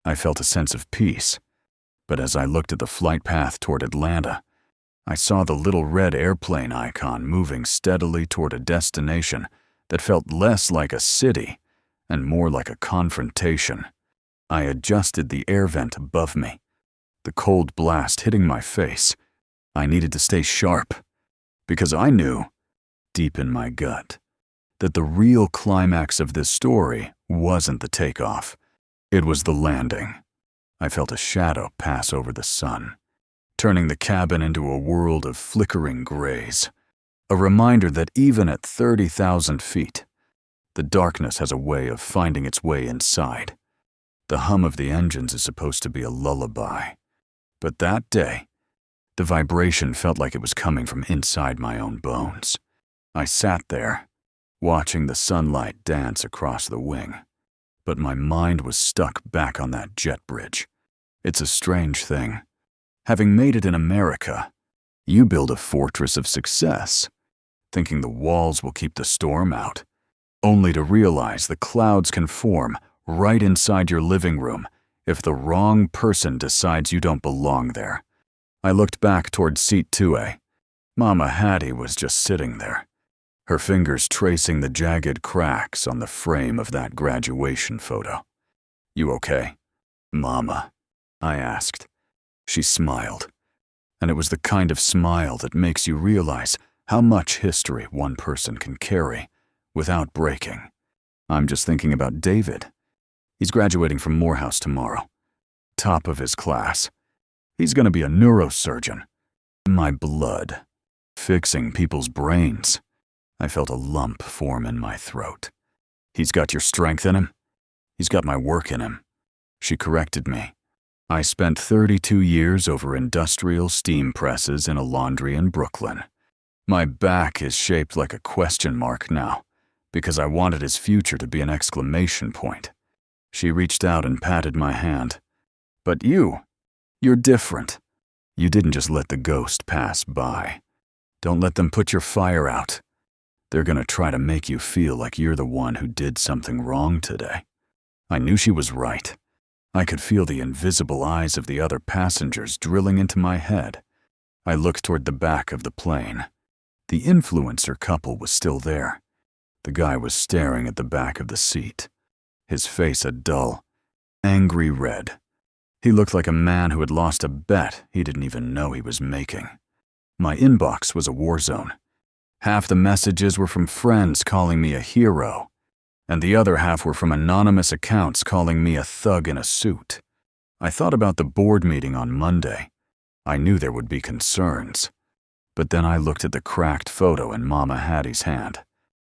I felt a sense of peace, but as I looked at the flight path toward Atlanta, I saw the little red airplane icon moving steadily toward a destination that felt less like a city and more like a confrontation. I adjusted the air vent above me, the cold blast hitting my face. I needed to stay sharp, because I knew, deep in my gut, that the real climax of this story wasn't the takeoff. It was the landing. I felt a shadow pass over the sun, turning the cabin into a world of flickering grays, a reminder that even at 30,000 feet, the darkness has a way of finding its way inside. The hum of the engines is supposed to be a lullaby, but that day, the vibration felt like it was coming from inside my own bones. I sat there, watching the sunlight dance across the wing, but my mind was stuck back on that jet bridge. It's a strange thing. Having made it in America, you build a fortress of success, thinking the walls will keep the storm out, only to realize the clouds can form right inside your living room if the wrong person decides you don't belong there. I looked back toward seat 2A. Mama Hattie was just sitting there, her fingers tracing the jagged cracks on the frame of that graduation photo. "You okay, Mama?" I asked. She smiled, and it was the kind of smile that makes you realize how much history one person can carry without breaking. "I'm just thinking about David. He's graduating from Morehouse tomorrow. Top of his class. He's going to be a neurosurgeon." My blood. Fixing people's brains. I felt a lump form in my throat. "He's got your strength in him. He's got my work in him." She corrected me. "I spent 32 years over industrial steam presses in a laundry in Brooklyn. My back is shaped like a question mark now, because I wanted his future to be an exclamation point." She reached out and patted my hand. "But you're different. You didn't just let the ghost pass by. Don't let them put your fire out. They're gonna try to make you feel like you're the one who did something wrong today." I knew she was right. I could feel the invisible eyes of the other passengers drilling into my head. I looked toward the back of the plane. The influencer couple was still there. The guy was staring at the back of the seat, his face a dull, angry red. He looked like a man who had lost a bet he didn't even know he was making. My inbox was a war zone. Half the messages were from friends calling me a hero, and the other half were from anonymous accounts calling me a thug in a suit. I thought about the board meeting on Monday. I knew there would be concerns. But then I looked at the cracked photo in Mama Hattie's hand,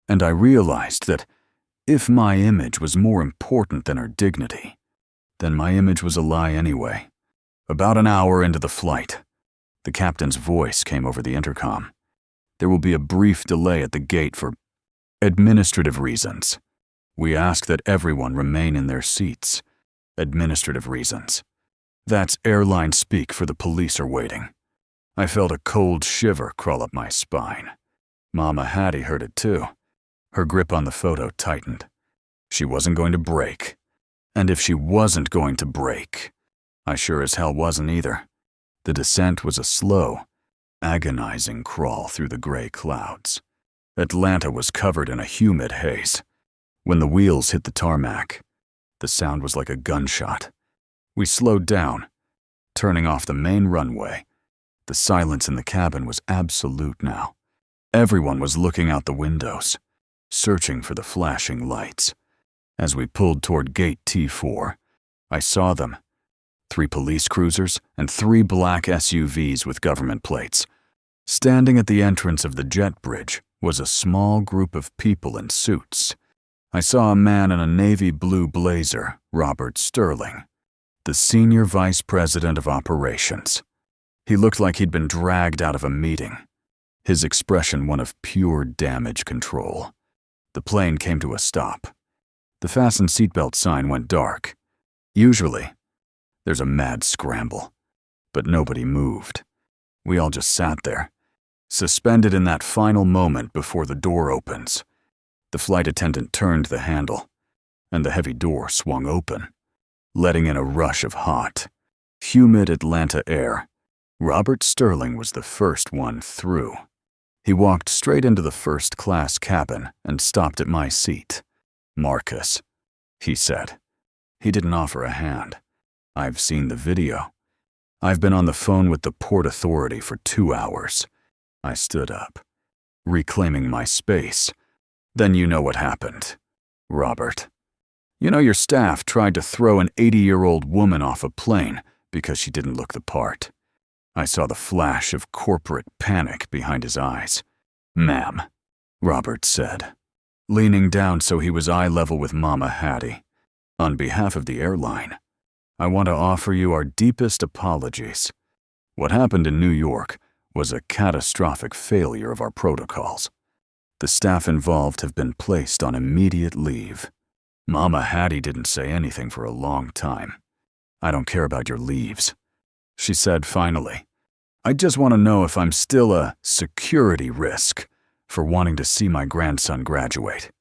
and I realized that if my image was more important than her dignity, then my image was a lie anyway. About an hour into the flight, the captain's voice came over the intercom. "There will be a brief delay at the gate for administrative reasons. We ask that everyone remain in their seats. Administrative reasons. That's airline speak for the police are waiting." I felt a cold shiver crawl up my spine. Mama Hattie heard it too. Her grip on the photo tightened. She wasn't going to break. And if she wasn't going to break, I sure as hell wasn't either. The descent was a slow, agonizing crawl through the gray clouds. Atlanta was covered in a humid haze. When the wheels hit the tarmac, the sound was like a gunshot. We slowed down, turning off the main runway. The silence in the cabin was absolute now. Everyone was looking out the windows, searching for the flashing lights. As we pulled toward gate T4, I saw them. 3 police cruisers and 3 black SUVs with government plates. Standing at the entrance of the jet bridge was a small group of people in suits. I saw a man in a navy blue blazer, Robert Sterling, the senior vice president of operations. He looked like he'd been dragged out of a meeting, his expression one of pure damage control. The plane came to a stop. The fasten seatbelt sign went dark. Usually, there's a mad scramble, but nobody moved. We all just sat there, suspended in that final moment before the door opens. The flight attendant turned the handle, and the heavy door swung open, letting in a rush of hot, humid Atlanta air. Robert Sterling was the first one through. He walked straight into the first-class cabin and stopped at my seat. "Marcus," he said. He didn't offer a hand. "I've seen the video. I've been on the phone with the Port Authority for 2 hours. I stood up, reclaiming my space. "Then you know what happened, Robert. You know your staff tried to throw an 80-year-old woman off a plane because she didn't look the part." I saw the flash of corporate panic behind his eyes. "Ma'am," Robert said, leaning down so he was eye level with Mama Hattie. "On behalf of the airline, I want to offer you our deepest apologies. What happened in New York was a catastrophic failure of our protocols. The staff involved have been placed on immediate leave." Mama Hattie didn't say anything for a long time. "I don't care about your leaves," she said finally. "I just want to know if I'm still a security risk for wanting to see my grandson graduate."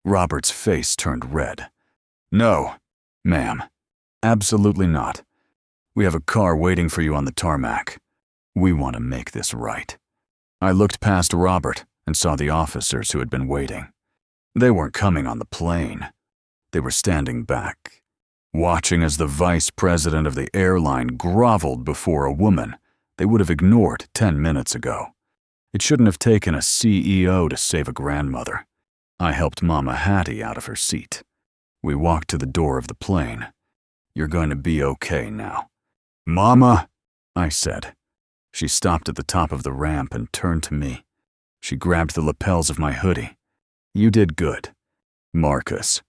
Robert's face turned red. "No, ma'am. Absolutely not. We have a car waiting for you on the tarmac. We want to make this right." I looked past Robert and saw the officers who had been waiting. They weren't coming on the plane. They were standing back, watching as the vice president of the airline groveled before a woman they would have ignored 10 minutes ago. It shouldn't have taken a CEO to save a grandmother. I helped Mama Hattie out of her seat. We walked to the door of the plane. "You're going to be okay now." "Mama," I said. She stopped at the top of the ramp and turned to me. She grabbed the lapels of my hoodie. "You did good, Marcus.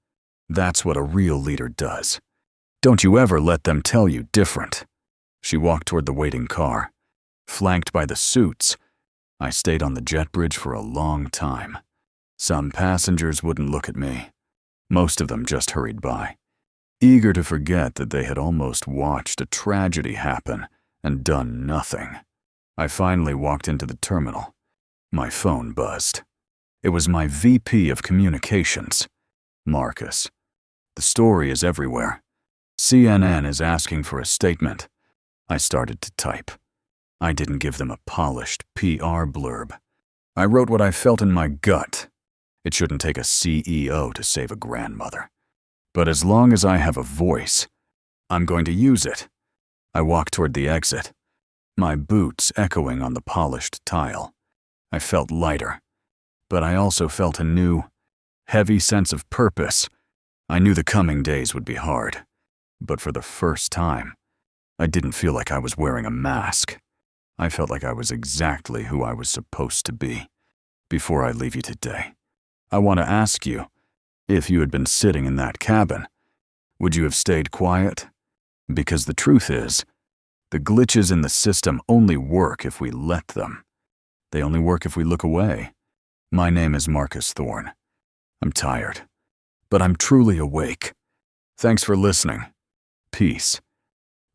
That's what a real leader does. Don't you ever let them tell you different." She walked toward the waiting car. Flanked by the suits, I stayed on the jet bridge for a long time. Some passengers wouldn't look at me. Most of them just hurried by, eager to forget that they had almost watched a tragedy happen and done nothing. I finally walked into the terminal. My phone buzzed. It was my VP of Communications. "Marcus, the story is everywhere. CNN is asking for a statement." I started to type. I didn't give them a polished PR blurb. I wrote what I felt in my gut. It shouldn't take a CEO to save a grandmother. But as long as I have a voice, I'm going to use it. I walked toward the exit, my boots echoing on the polished tile. I felt lighter, but I also felt a new, heavy sense of purpose. I knew the coming days would be hard, but for the first time, I didn't feel like I was wearing a mask. I felt like I was exactly who I was supposed to be. Before I leave you today, I want to ask you, if you had been sitting in that cabin, would you have stayed quiet? Because the truth is, the glitches in the system only work if we let them. They only work if we look away. My name is Marcus Thorne. I'm tired, but I'm truly awake. Thanks for listening. Peace.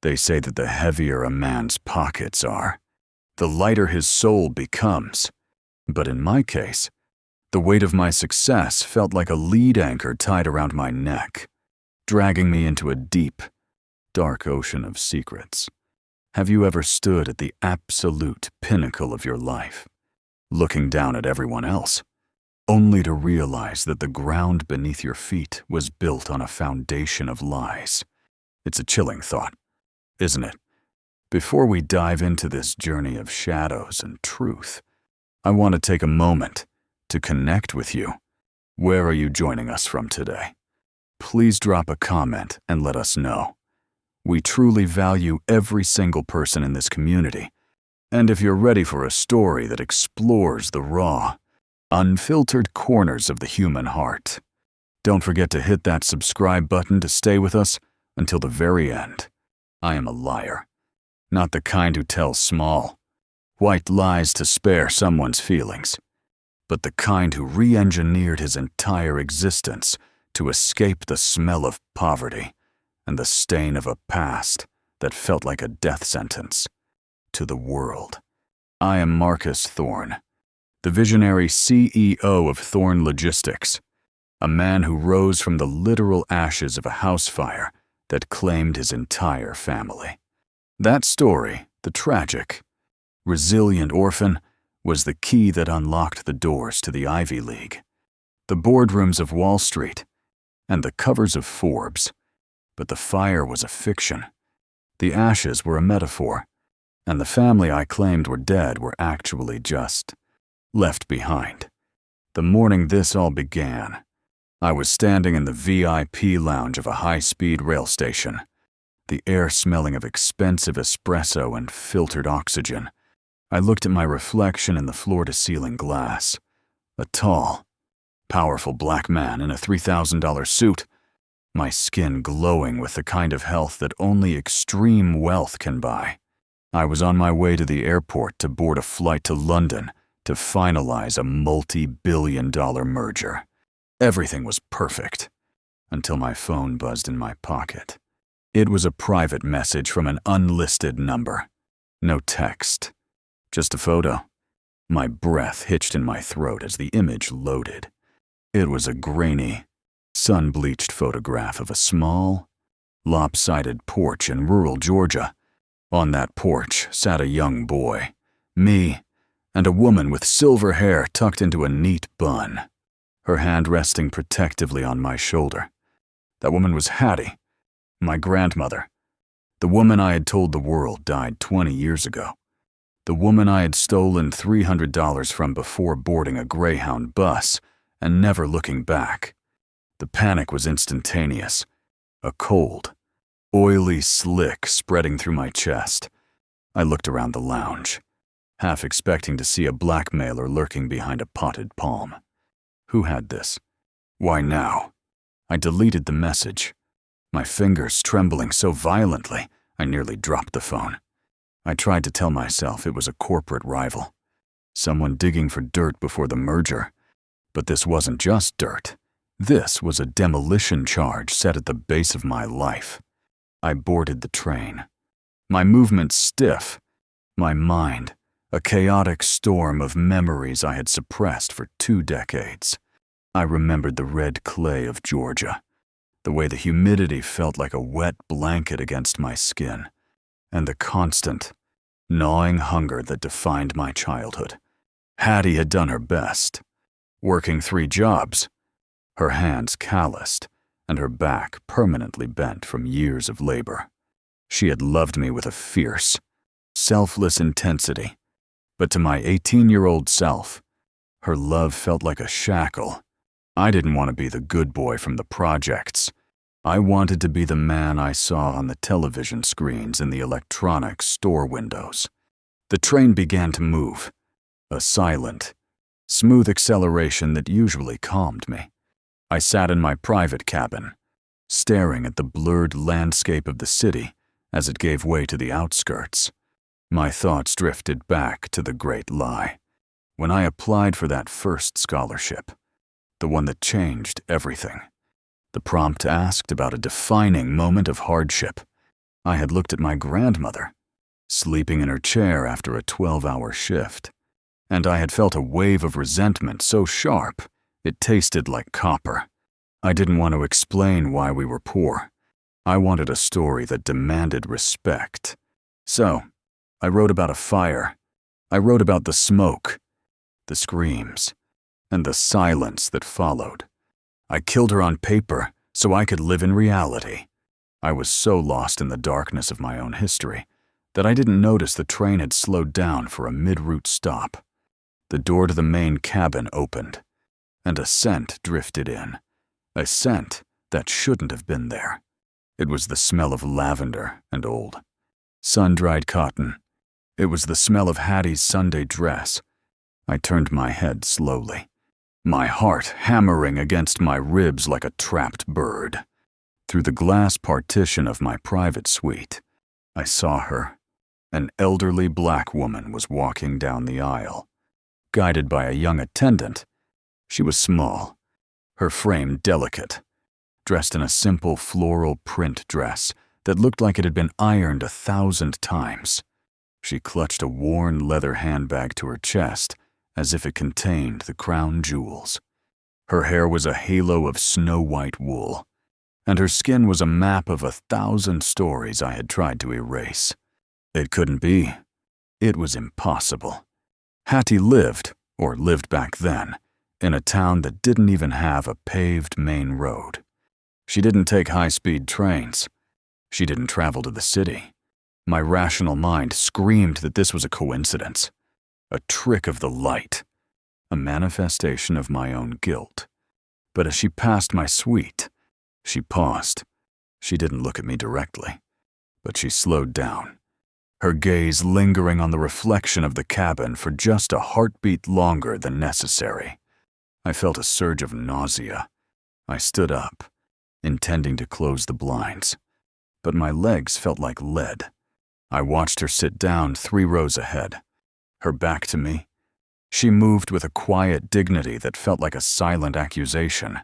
They say that the heavier a man's pockets are, the lighter his soul becomes. But in my case, the weight of my success felt like a lead anchor tied around my neck, dragging me into a deep, dark ocean of secrets. Have you ever stood at the absolute pinnacle of your life, looking down at everyone else, only to realize that the ground beneath your feet was built on a foundation of lies? It's a chilling thought, isn't it? Before we dive into this journey of shadows and truth, I want to take a moment to connect with you. Where are you joining us from today? Please drop a comment and let us know. We truly value every single person in this community. And if you're ready for a story that explores the raw, unfiltered corners of the human heart, don't forget to hit that subscribe button to stay with us until the very end. I am a liar, not the kind who tells small, white lies to spare someone's feelings, but the kind who re-engineered his entire existence to escape the smell of poverty and the stain of a past that felt like a death sentence to the world. I am Marcus Thorne, the visionary CEO of Thorne Logistics, a man who rose from the literal ashes of a house fire that claimed his entire family. That story, the tragic, resilient orphan, was the key that unlocked the doors to the Ivy League, the boardrooms of Wall Street, and the covers of Forbes. But the fire was a fiction. The ashes were a metaphor, and the family I claimed were dead were actually just left behind. The morning this all began, I was standing in the VIP lounge of a high-speed rail station, the air smelling of expensive espresso and filtered oxygen. I looked at my reflection in the floor-to-ceiling glass, a tall, powerful black man in a $3,000 suit, my skin glowing with the kind of health that only extreme wealth can buy. I was on my way to the airport to board a flight to London to finalize a multi-billion-dollar merger. Everything was perfect, until my phone buzzed in my pocket. It was a private message from an unlisted number. No text, just a photo. My breath hitched in my throat as the image loaded. It was a grainy, sun-bleached photograph of a small, lopsided porch in rural Georgia. On that porch sat a young boy, me, and a woman with silver hair tucked into a neat bun, her hand resting protectively on my shoulder. That woman was Hattie, my grandmother. The woman I had told the world died 20 years ago. The woman I had stolen $300 from before boarding a Greyhound bus and never looking back. The panic was instantaneous. A cold, oily slick spreading through my chest. I looked around the lounge, half expecting to see a blackmailer lurking behind a potted palm. Who had this? Why now? I deleted the message, my fingers trembling so violently I nearly dropped the phone. I tried to tell myself it was a corporate rival, someone digging for dirt before the merger. But this wasn't just dirt. This was a demolition charge set at the base of my life. I boarded the train, my movements stiff, my mind a chaotic storm of memories I had suppressed for 2 decades. I remembered the red clay of Georgia, the way the humidity felt like a wet blanket against my skin, and the constant, gnawing hunger that defined my childhood. Hattie had done her best, working 3 jobs, her hands calloused and her back permanently bent from years of labor. She had loved me with a fierce, selfless intensity, but to my 18-year-old self, her love felt like a shackle. I didn't want to be the good boy from the projects. I wanted to be the man I saw on the television screens in the electronics store windows. The train began to move, a silent, smooth acceleration that usually calmed me. I sat in my private cabin, staring at the blurred landscape of the city as it gave way to the outskirts. My thoughts drifted back to the great lie, when I applied for that first scholarship, the one that changed everything. The prompt asked about a defining moment of hardship. I had looked at my grandmother, sleeping in her chair after a 12-hour shift, and I had felt a wave of resentment so sharp it tasted like copper. I didn't want to explain why we were poor. I wanted a story that demanded respect. So, I wrote about a fire. I wrote about the smoke, the screams, and the silence that followed. I killed her on paper so I could live in reality. I was so lost in the darkness of my own history that I didn't notice the train had slowed down for a mid-route stop. The door to the main cabin opened, and a scent drifted in, a scent that shouldn't have been there. It was the smell of lavender and old, sun-dried cotton. It was the smell of Hattie's Sunday dress. I turned my head slowly, my heart hammering against my ribs like a trapped bird. Through the glass partition of my private suite, I saw her. An elderly black woman was walking down the aisle, guided by a young attendant. She was small, her frame delicate, dressed in a simple floral print dress that looked like it had been ironed 1,000 times. She clutched a worn leather handbag to her chest as if it contained the crown jewels. Her hair was a halo of snow-white wool, and her skin was a map of 1,000 stories I had tried to erase. It couldn't be. It was impossible. Hattie lived, or lived back then, in a town that didn't even have a paved main road. She didn't take high-speed trains. She didn't travel to the city. My rational mind screamed that this was a coincidence, a trick of the light, a manifestation of my own guilt. But as she passed my suite, she paused. She didn't look at me directly, but she slowed down, her gaze lingering on the reflection of the cabin for just a heartbeat longer than necessary. I felt a surge of nausea. I stood up, intending to close the blinds, but my legs felt like lead. I watched her sit down 3 rows ahead, her back to me. She moved with a quiet dignity that felt like a silent accusation.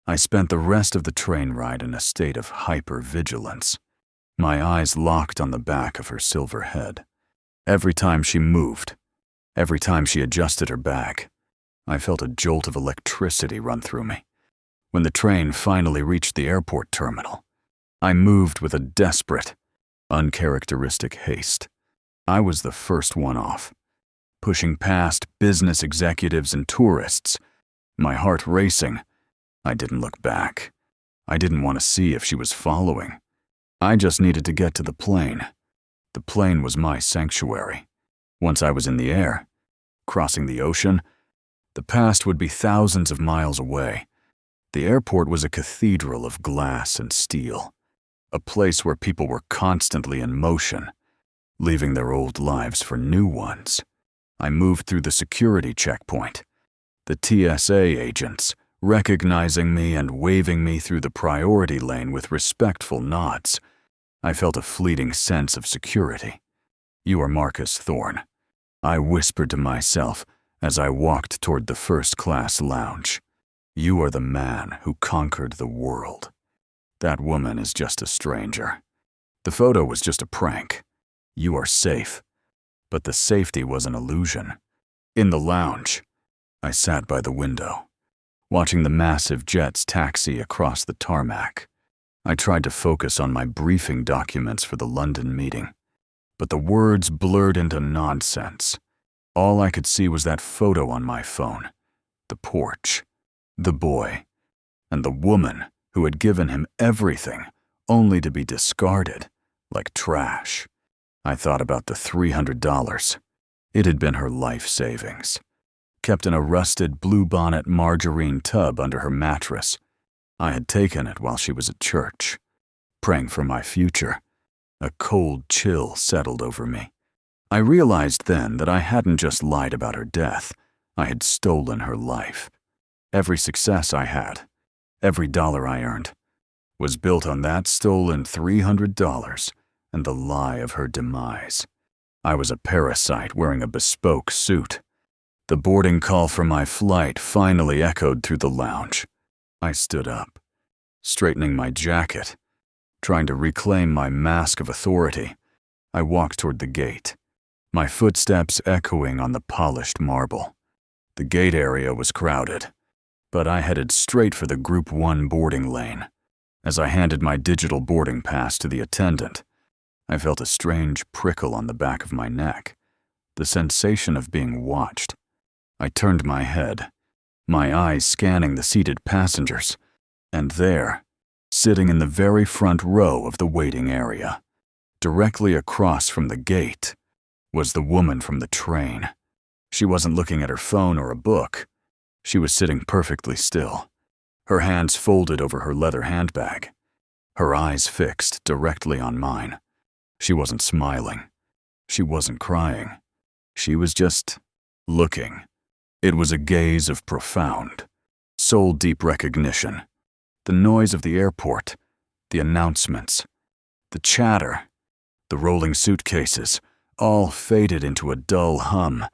I spent the rest of the train ride in a state of hyper-vigilance, my eyes locked on the back of her silver head. Every time she moved, every time she adjusted her bag, I felt a jolt of electricity run through me. When the train finally reached the airport terminal, I moved with a desperate, uncharacteristic haste. I was the first one off, pushing past business executives and tourists. My heart racing. I didn't look back. I didn't want to see if she was following. I just needed to get to the plane. The plane was my sanctuary. Once I was in the air, crossing the ocean, the past would be thousands of miles away. The airport was a cathedral of glass and steel, a place where people were constantly in motion, leaving their old lives for new ones. I moved through the security checkpoint. The TSA agents, recognizing me and waving me through the priority lane with respectful nods. I felt a fleeting sense of security. "You are Marcus Thorne," I whispered to myself as I walked toward the first-class lounge. "You are the man who conquered the world. That woman is just a stranger. The photo was just a prank. You are safe." But the safety was an illusion. In the lounge, I sat by the window, watching the massive jets taxi across the tarmac. I tried to focus on my briefing documents for the London meeting, but the words blurred into nonsense. All I could see was that photo on my phone, the porch, the boy, and the woman who had given him everything only to be discarded like trash. I thought about the $300. It had been her life savings, kept in a rusted bluebonnet margarine tub under her mattress. I had taken it while she was at church, praying for my future. A cold chill settled over me. I realized then that I hadn't just lied about her death, I had stolen her life. Every success I had, every dollar I earned, was built on that stolen $300 and the lie of her demise. I was a parasite wearing a bespoke suit. The boarding call for my flight finally echoed through the lounge. I stood up, straightening my jacket, trying to reclaim my mask of authority. I walked toward the gate, my footsteps echoing on the polished marble. The gate area was crowded, but I headed straight for the Group 1 boarding lane. As I handed my digital boarding pass to the attendant, I felt a strange prickle on the back of my neck, the sensation of being watched. I turned my head, my eyes scanning the seated passengers, and there, sitting in the very front row of the waiting area, directly across from the gate, was the woman from the train. She wasn't looking at her phone or a book. She was sitting perfectly still, her hands folded over her leather handbag, her eyes fixed directly on mine. She wasn't smiling. She wasn't crying. She was just looking. It was a gaze of profound, soul-deep recognition. The noise of the airport, the announcements, the chatter, the rolling suitcases, all faded into a dull hum.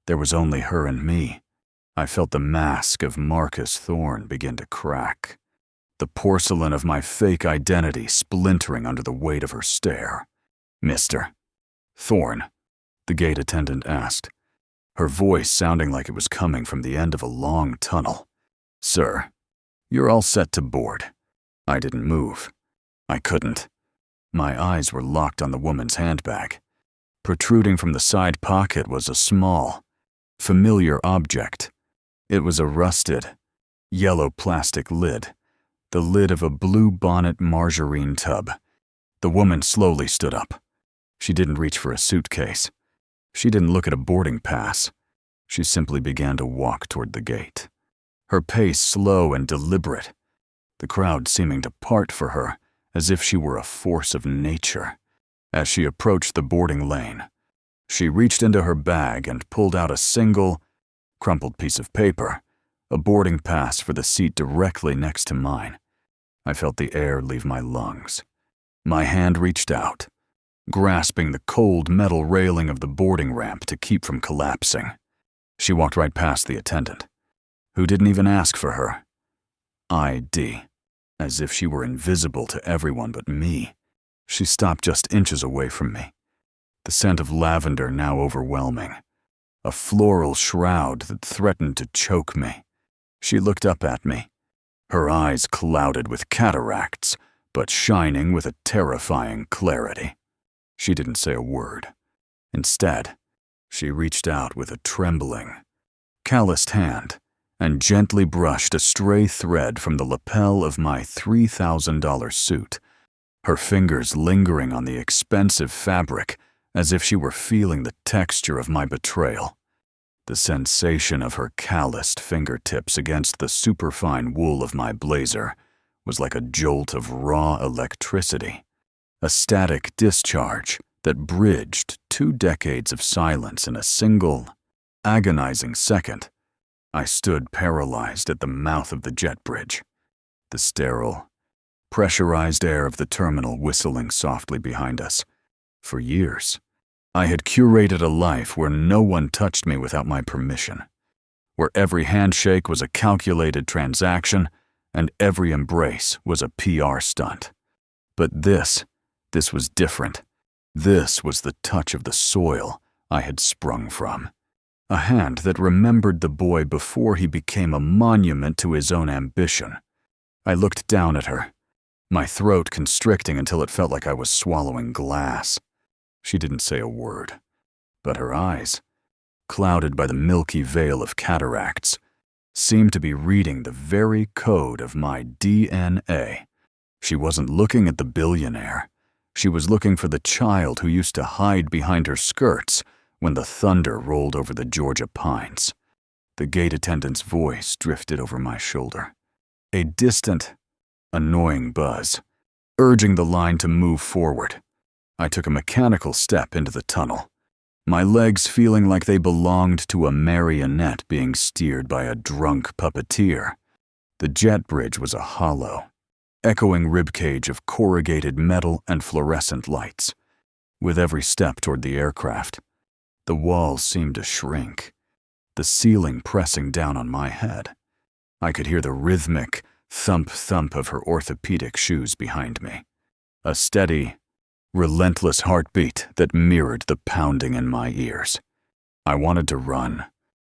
There was only her and me. I felt the mask of Marcus Thorne begin to crack, the porcelain of my fake identity splintering under the weight of her stare. "Mr. Thorne?" the gate attendant asked, her voice sounding like it was coming from the end of a long tunnel. "Sir, you're all set to board." I didn't move. I couldn't. My eyes were locked on the woman's handbag. Protruding from the side pocket was a small, familiar object. It was a rusted, yellow plastic lid, the lid of a blue-bonnet margarine tub. The woman slowly stood up. She didn't reach for a suitcase. She didn't look at a boarding pass. She simply began to walk toward the gate, her pace slow and deliberate, the crowd seeming to part for her as if she were a force of nature. As she approached the boarding lane, she reached into her bag and pulled out a single, crumpled piece of paper, a boarding pass for the seat directly next to mine. I felt the air leave my lungs. My hand reached out, grasping the cold metal railing of the boarding ramp to keep from collapsing. She walked right past the attendant, who didn't even ask for her ID, as if she were invisible to everyone but me. She stopped just inches away from me, the scent of lavender now overwhelming, a floral shroud that threatened to choke me. She looked up at me, her eyes clouded with cataracts, but shining with a terrifying clarity. She didn't say a word. Instead, She reached out with a trembling, calloused hand and gently brushed a stray thread from the lapel of my $3,000 suit, her fingers lingering on the expensive fabric as if she were feeling the texture of my betrayal. The sensation of her calloused fingertips against the superfine wool of my blazer was like a jolt of raw electricity, a static discharge that bridged 2 decades of silence in a single, agonizing second. I stood paralyzed at the mouth of the jet bridge, the sterile, pressurized air of the terminal whistling softly behind us. For years, I had curated a life where no one touched me without my permission, where every handshake was a calculated transaction and every embrace was a PR stunt. But this was different. This was the touch of the soil I had sprung from. A hand that remembered the boy before he became a monument to his own ambition. I looked down at her, my throat constricting until it felt like I was swallowing glass. She didn't say a word, but her eyes, clouded by the milky veil of cataracts, seemed to be reading the very code of my DNA. She wasn't looking at the billionaire. She was looking for the child who used to hide behind her skirts when the thunder rolled over the Georgia pines. The gate attendant's voice drifted over my shoulder. A distant, annoying buzz, urging the line to move forward. I took a mechanical step into the tunnel, my legs feeling like they belonged to a marionette being steered by a drunk puppeteer. The jet bridge was a hollow, echoing ribcage of corrugated metal and fluorescent lights. With every step toward the aircraft, the walls seemed to shrink, the ceiling pressing down on my head. I could hear the rhythmic thump-thump of her orthopedic shoes behind me, a steady, relentless heartbeat that mirrored the pounding in my ears. I wanted to run.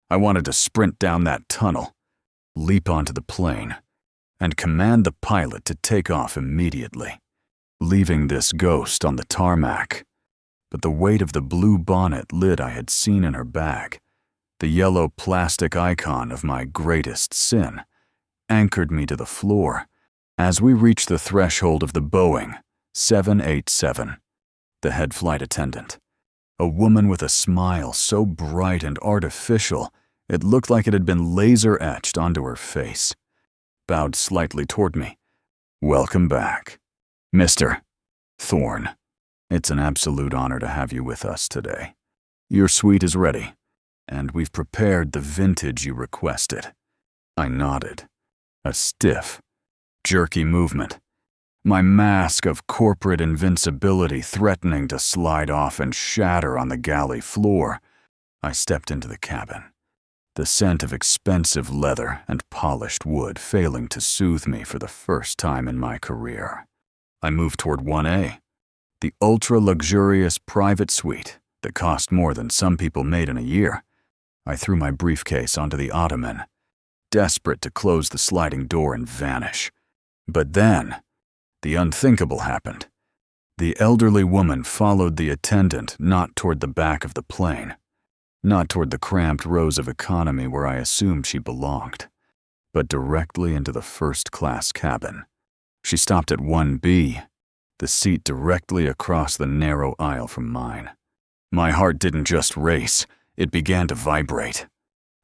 I wanted to sprint down that tunnel, leap onto the plane, and command the pilot to take off immediately, leaving this ghost on the tarmac. But the weight of the blue bonnet lid I had seen in her bag, the yellow plastic icon of my greatest sin, anchored me to the floor as we reached the threshold of the Boeing 787. The head flight attendant, a woman with a smile so bright and artificial it looked like it had been laser-etched onto her face, bowed slightly toward me. "Welcome back, Mr. Thorne. It's an absolute honor to have you with us today. Your suite is ready, and we've prepared the vintage you requested." I nodded, a stiff, jerky movement, my mask of corporate invincibility threatening to slide off and shatter on the galley floor. I stepped into the cabin, the scent of expensive leather and polished wood failing to soothe me for the first time in my career. I moved toward 1A, the ultra-luxurious private suite that cost more than some people made in a year. I threw my briefcase onto the ottoman, desperate to close the sliding door and vanish. But then, the unthinkable happened. The elderly woman followed the attendant not toward the back of the plane, not toward the cramped rows of economy where I assumed she belonged, but directly into the first-class cabin. She stopped at 1B, the seat directly across the narrow aisle from mine. My heart didn't just race, it began to vibrate,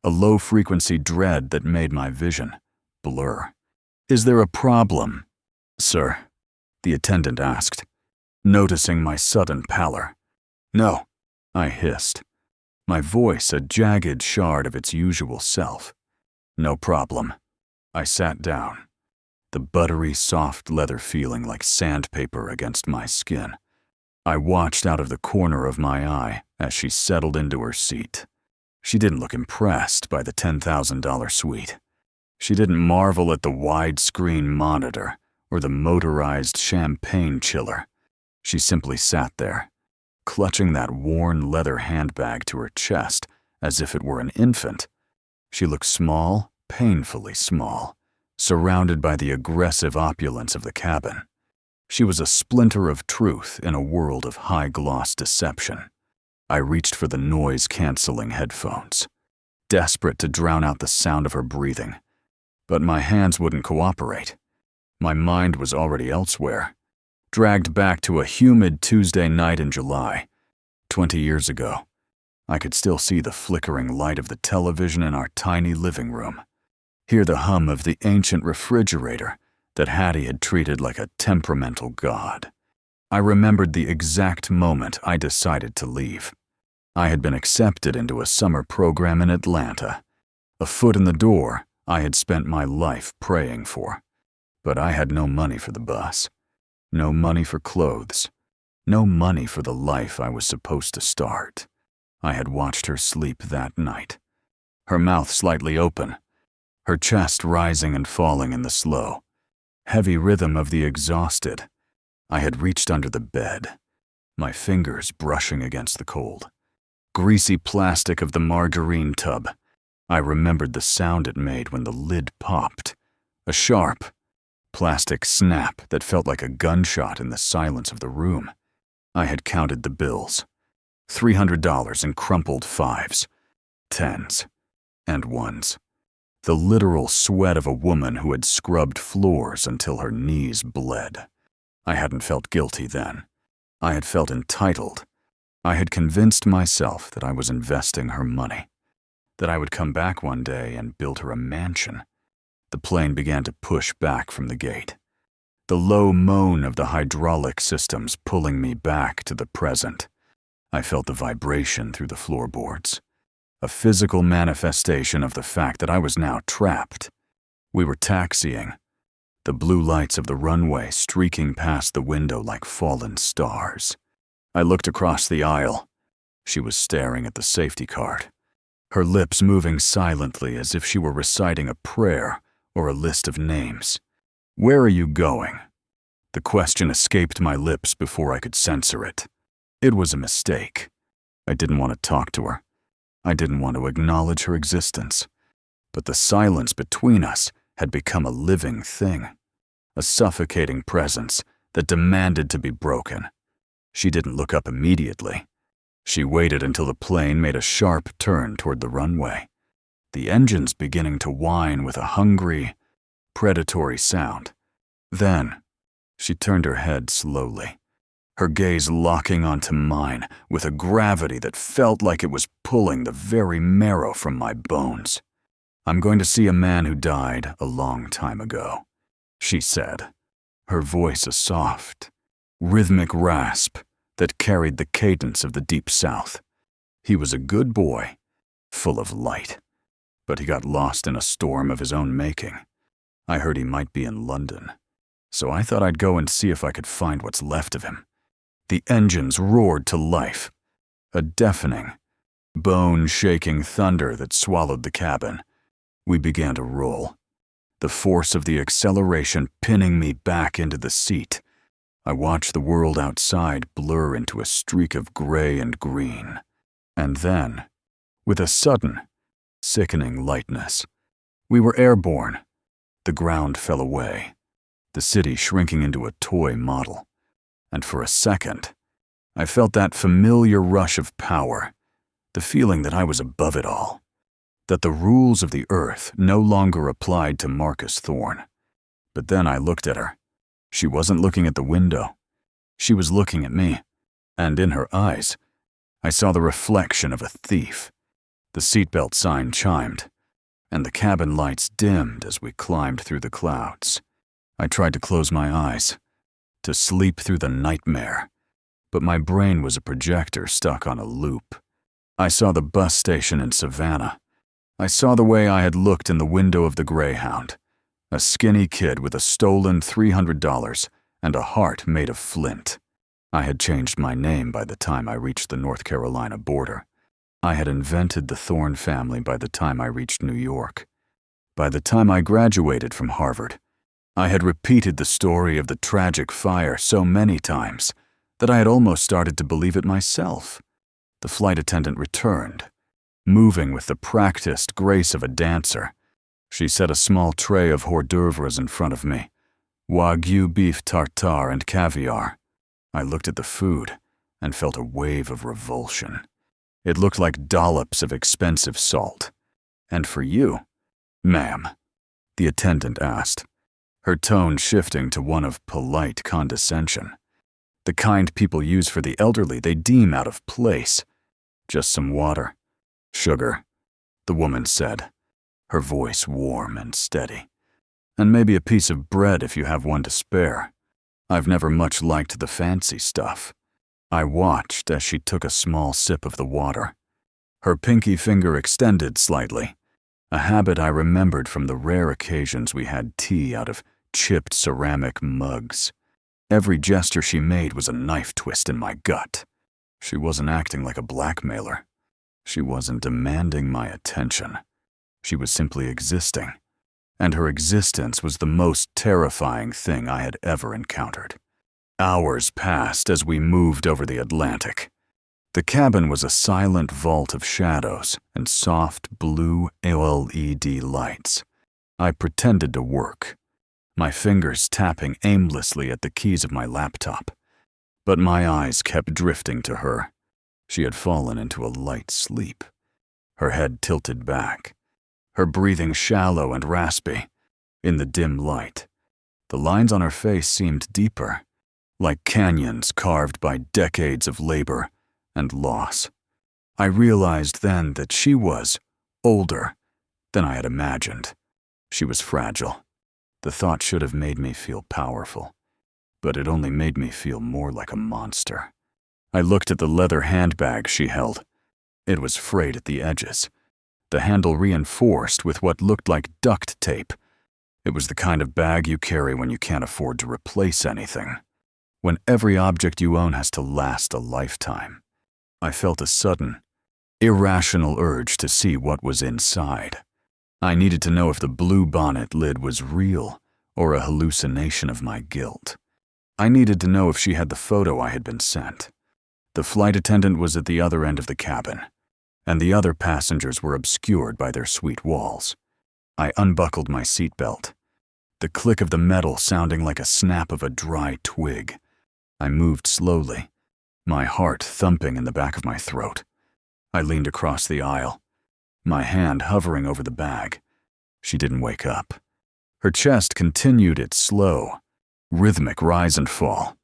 a low-frequency dread that made my vision blur. "Is there a problem, sir?" the attendant asked, noticing my sudden pallor. "No," I hissed, my voice a jagged shard of its usual self. "No problem." I sat down, the buttery, soft leather feeling like sandpaper against my skin. I watched out of the corner of my eye as she settled into her seat. She didn't look impressed by the $10,000 suite. She didn't marvel at the widescreen monitor or the motorized champagne chiller. She simply sat there, clutching that worn leather handbag to her chest as if it were an infant. She looked small, painfully small, surrounded by the aggressive opulence of the cabin. She was a splinter of truth in a world of high-gloss deception. I reached for the noise-canceling headphones, desperate to drown out the sound of her breathing. But my hands wouldn't cooperate. My mind was already elsewhere, dragged back to a humid Tuesday night in July, 20 years ago. I could still see the flickering light of the television in our tiny living room, hear the hum of the ancient refrigerator that Hattie had treated like a temperamental god. I remembered the exact moment I decided to leave. I had been accepted into a summer program in Atlanta, a foot in the door I had spent my life praying for. But I had no money for the bus, no money for clothes, no money for the life I was supposed to start. I had watched her sleep that night, her mouth slightly open, her chest rising and falling in the slow, heavy rhythm of the exhausted. I had reached under the bed, my fingers brushing against the cold, greasy plastic of the margarine tub. I remembered the sound it made when the lid popped, a sharp, plastic snap that felt like a gunshot in the silence of the room. I had counted the bills, $300 in crumpled 5s, 10s, and 1s. The literal sweat of a woman who had scrubbed floors until her knees bled. I hadn't felt guilty then. I had felt entitled. I had convinced myself that I was investing her money, that I would come back one day and build her a mansion. The plane began to push back from the gate, the low moan of the hydraulic systems pulling me back to the present. I felt the vibration through the floorboards, a physical manifestation of the fact that I was now trapped. We were taxiing, the blue lights of the runway streaking past the window like fallen stars. I looked across the aisle. She was staring at the safety card, her lips moving silently as if she were reciting a prayer or a list of names. "Where are you going?" The question escaped my lips before I could censor it. It was a mistake. I didn't want to talk to her. I didn't want to acknowledge her existence. But the silence between us had become a living thing, a suffocating presence that demanded to be broken. She didn't look up immediately. She waited until the plane made a sharp turn toward the runway, the engines beginning to whine with a hungry, predatory sound. Then, she turned her head slowly, her gaze locking onto mine with a gravity that felt like it was pulling the very marrow from my bones. "I'm going to see a man who died a long time ago," she said, her voice a soft, rhythmic rasp that carried the cadence of the Deep South. He was a good boy, full of light, but he got lost in a storm of his own making. I heard he might be in London, so I thought I'd go and see if I could find what's left of him. The engines roared to life, a deafening, bone-shaking thunder that swallowed the cabin. We began to roll, the force of the acceleration pinning me back into the seat. I watched the world outside blur into a streak of gray and green. And then, with a sudden, sickening lightness, we were airborne. The ground fell away, the city shrinking into a toy model. And for a second, I felt that familiar rush of power, the feeling that I was above it all, that the rules of the earth no longer applied to Marcus Thorne. But then I looked at her. She wasn't looking at the window. She was looking at me, and in her eyes, I saw the reflection of a thief. The seatbelt sign chimed, and the cabin lights dimmed as we climbed through the clouds. I tried to close my eyes, to sleep through the nightmare, but my brain was a projector stuck on a loop. I saw the bus station in Savannah. I saw the way I had looked in the window of the Greyhound, a skinny kid with a stolen $300 and a heart made of flint. I had changed my name by the time I reached the North Carolina border. I had invented the Thorne family by the time I reached New York. By the time I graduated from Harvard, I had repeated the story of the tragic fire so many times that I had almost started to believe it myself. The flight attendant returned, moving with the practiced grace of a dancer. She set a small tray of hors d'oeuvres in front of me, Wagyu beef tartare and caviar. I looked at the food and felt a wave of revulsion. It looked like dollops of expensive salt. "And for you, ma'am?" the attendant asked, her tone shifting to one of polite condescension. The kind people use for the elderly they deem out of place. "Just some water. Sugar," the woman said, her voice warm and steady. "And maybe a piece of bread if you have one to spare. I've never much liked the fancy stuff." I watched as she took a small sip of the water. Her pinky finger extended slightly, a habit I remembered from the rare occasions we had tea out of chipped ceramic mugs. Every gesture she made was a knife twist in my gut. She wasn't acting like a blackmailer. She wasn't demanding my attention. She was simply existing, and her existence was the most terrifying thing I had ever encountered. Hours passed as we moved over the Atlantic. The cabin was a silent vault of shadows and soft blue LED lights. I pretended to work, my fingers tapping aimlessly at the keys of my laptop. But my eyes kept drifting to her. She had fallen into a light sleep, her head tilted back, her breathing shallow and raspy. In the dim light, the lines on her face seemed deeper, like canyons carved by decades of labor and loss. I realized then that she was older than I had imagined. She was fragile. The thought should have made me feel powerful, but it only made me feel more like a monster. I looked at the leather handbag she held. It was frayed at the edges, the handle reinforced with what looked like duct tape. It was the kind of bag you carry when you can't afford to replace anything, when every object you own has to last a lifetime. I felt a sudden, irrational urge to see what was inside. I needed to know if the blue bonnet lid was real or a hallucination of my guilt. I needed to know if she had the photo I had been sent. The flight attendant was at the other end of the cabin, and the other passengers were obscured by their suite walls. I unbuckled my seatbelt, the click of the metal sounding like a snap of a dry twig. I moved slowly, my heart thumping in the back of my throat. I leaned across the aisle, my hand hovering over the bag. She didn't wake up. Her chest continued its slow, rhythmic rise and fall.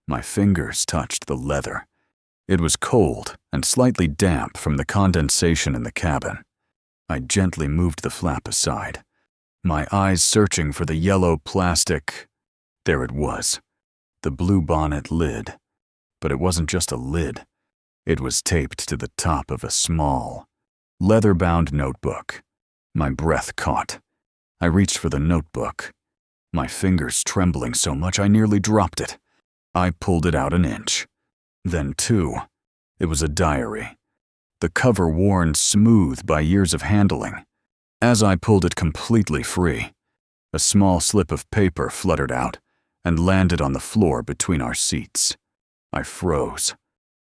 My fingers touched the leather. It was cold and slightly damp from the condensation in the cabin. I gently moved the flap aside, my eyes searching for the yellow plastic. There it was, the blue bonnet lid. But it wasn't just a lid. It was taped to the top of a small, leather-bound notebook. My breath caught. I reached for the notebook, my fingers trembling so much I nearly dropped it. I pulled it out an inch, then two. It was a diary, the cover worn smooth by years of handling. As I pulled it completely free, a small slip of paper fluttered out and landed on the floor between our seats. I froze,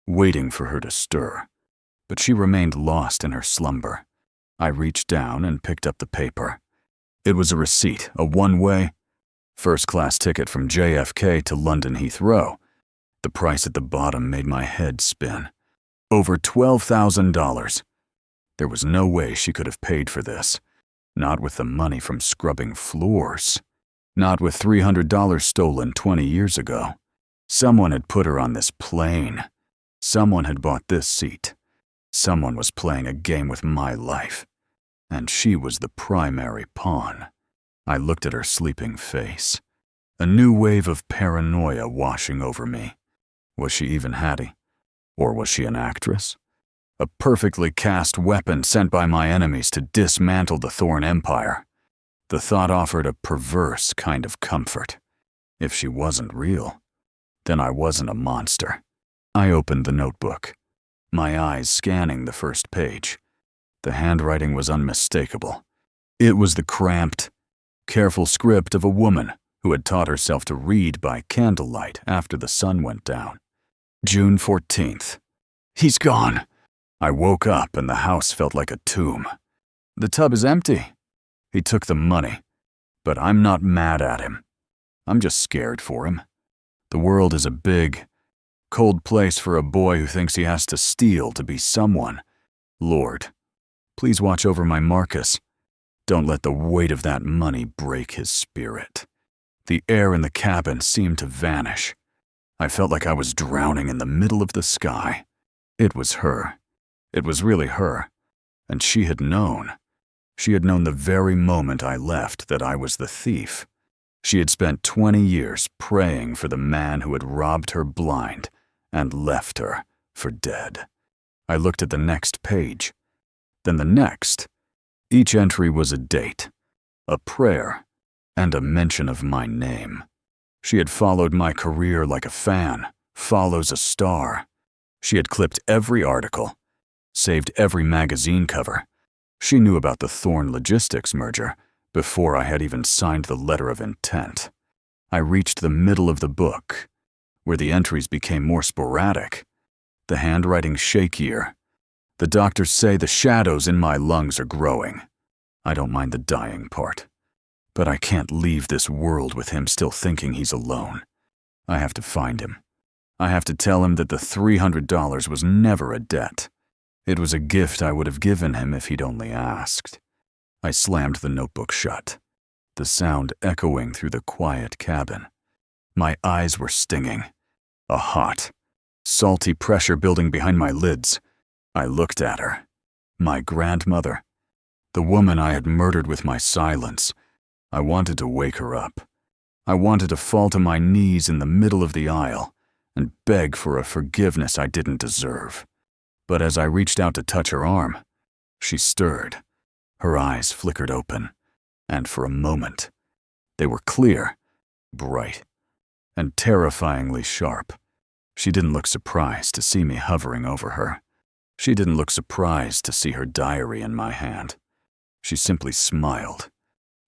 waiting for her to stir, but she remained lost in her slumber. I reached down and picked up the paper. It was a receipt, a one-way, first-class ticket from JFK to London Heathrow. The price at the bottom made my head spin. Over $12,000. There was no way she could have paid for this. Not with the money from scrubbing floors. Not with $300 stolen 20 years ago. Someone had put her on this plane. Someone had bought this seat. Someone was playing a game with my life. And she was the primary pawn. I looked at her sleeping face. A new wave of paranoia washing over me. Was she even Hattie? Or was she an actress? A perfectly cast weapon sent by my enemies to dismantle the Thorn Empire. The thought offered a perverse kind of comfort. If she wasn't real, then I wasn't a monster. I opened the notebook, my eyes scanning the first page. The handwriting was unmistakable. It was the cramped, careful script of a woman who had taught herself to read by candlelight after the sun went down. June 14th. He's gone. I woke up and the house felt like a tomb. The tub is empty. He took the money, but I'm not mad at him. I'm just scared for him. The world is a big, Cold place for a boy who thinks he has to steal to be someone. Lord, please watch over my Marcus. Don't let the weight of that money break his spirit. The air in the cabin seemed to vanish. I felt like I was drowning in the middle of the sky. It was her. It was really her. And she had known. She had known the very moment I left that I was the thief. She had spent 20 years praying for the man who had robbed her blind and left her for dead. I looked at the next page, then the next. Each entry was a date, a prayer, and a mention of my name. She had followed my career like a fan follows a star. She had clipped every article, saved every magazine cover. She knew about the Thorn Logistics merger before I had even signed the letter of intent. I reached the middle of the book, where the entries became more sporadic, the handwriting shakier. The doctors say the shadows in my lungs are growing. I don't mind the dying part, but I can't leave this world with him still thinking he's alone. I have to find him. I have to tell him that the $300 was never a debt. It was a gift I would have given him if he'd only asked. I slammed the notebook shut, the sound echoing through the quiet cabin. My eyes were stinging, a hot, salty pressure building behind my lids. I looked at her, my grandmother, the woman I had murdered with my silence. I wanted to wake her up. I wanted to fall to my knees in the middle of the aisle and beg for a forgiveness I didn't deserve. But as I reached out to touch her arm, she stirred. Her eyes flickered open, and for a moment, they were clear, bright, and terrifyingly sharp. She didn't look surprised to see me hovering over her. She didn't look surprised to see her diary in my hand. She simply smiled,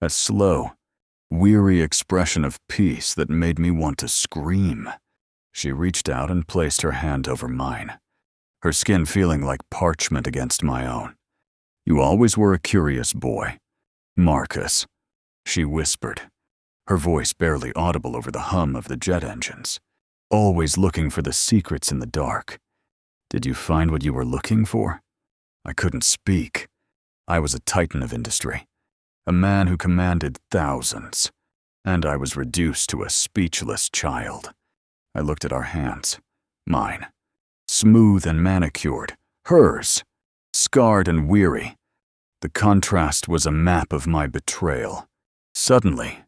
a slow, weary expression of peace that made me want to scream. She reached out and placed her hand over mine, her skin feeling like parchment against my own. You always were a curious boy, Marcus, she whispered, her voice barely audible over the hum of the jet engines. Always looking for the secrets in the dark. Did you find what you were looking for? I couldn't speak. I was a titan of industry, a man who commanded thousands, and I was reduced to a speechless child. I looked at our hands, mine, smooth and manicured, hers, scarred and weary. The contrast was a map of my betrayal. Suddenly,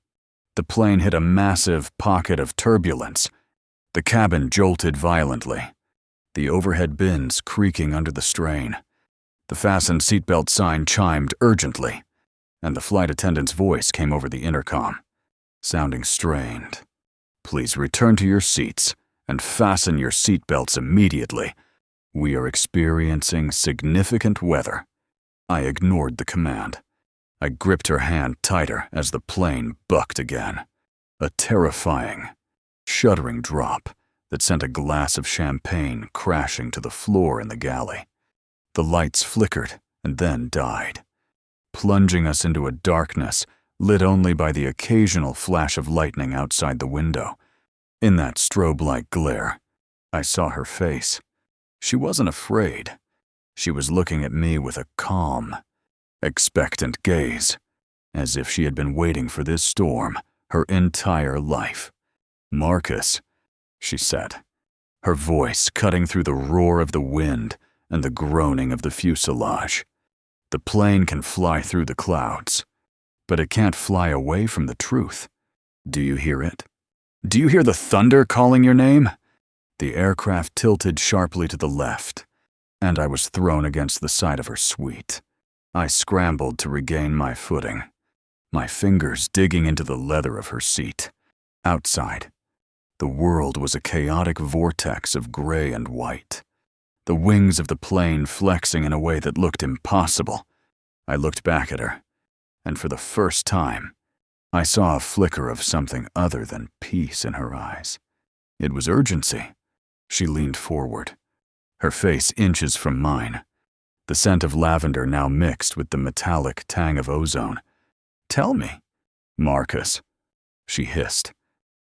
the plane hit a massive pocket of turbulence. The cabin jolted violently, the overhead bins creaking under the strain. The fastened seatbelt sign chimed urgently, and the flight attendant's voice came over the intercom, sounding strained. Please return to your seats and fasten your seatbelts immediately. We are experiencing significant weather. I ignored the command. I gripped her hand tighter as the plane bucked again. A terrifying, shuddering drop that sent a glass of champagne crashing to the floor in the galley. The lights flickered and then died, plunging us into a darkness lit only by the occasional flash of lightning outside the window. In that strobe-like glare, I saw her face. She wasn't afraid. She was looking at me with a calm, expectant gaze, as if she had been waiting for this storm her entire life. Marcus, she said, her voice cutting through the roar of the wind and the groaning of the fuselage. The plane can fly through the clouds, but it can't fly away from the truth. Do you hear it? Do you hear the thunder calling your name? The aircraft tilted sharply to the left, and I was thrown against the side of her suite. I scrambled to regain my footing, my fingers digging into the leather of her seat. Outside, the world was a chaotic vortex of gray and white, the wings of the plane flexing in a way that looked impossible. I looked back at her, and for the first time, I saw a flicker of something other than peace in her eyes. It was urgency. She leaned forward, her face inches from mine, the scent of lavender now mixed with the metallic tang of ozone. Tell me, Marcus, she hissed,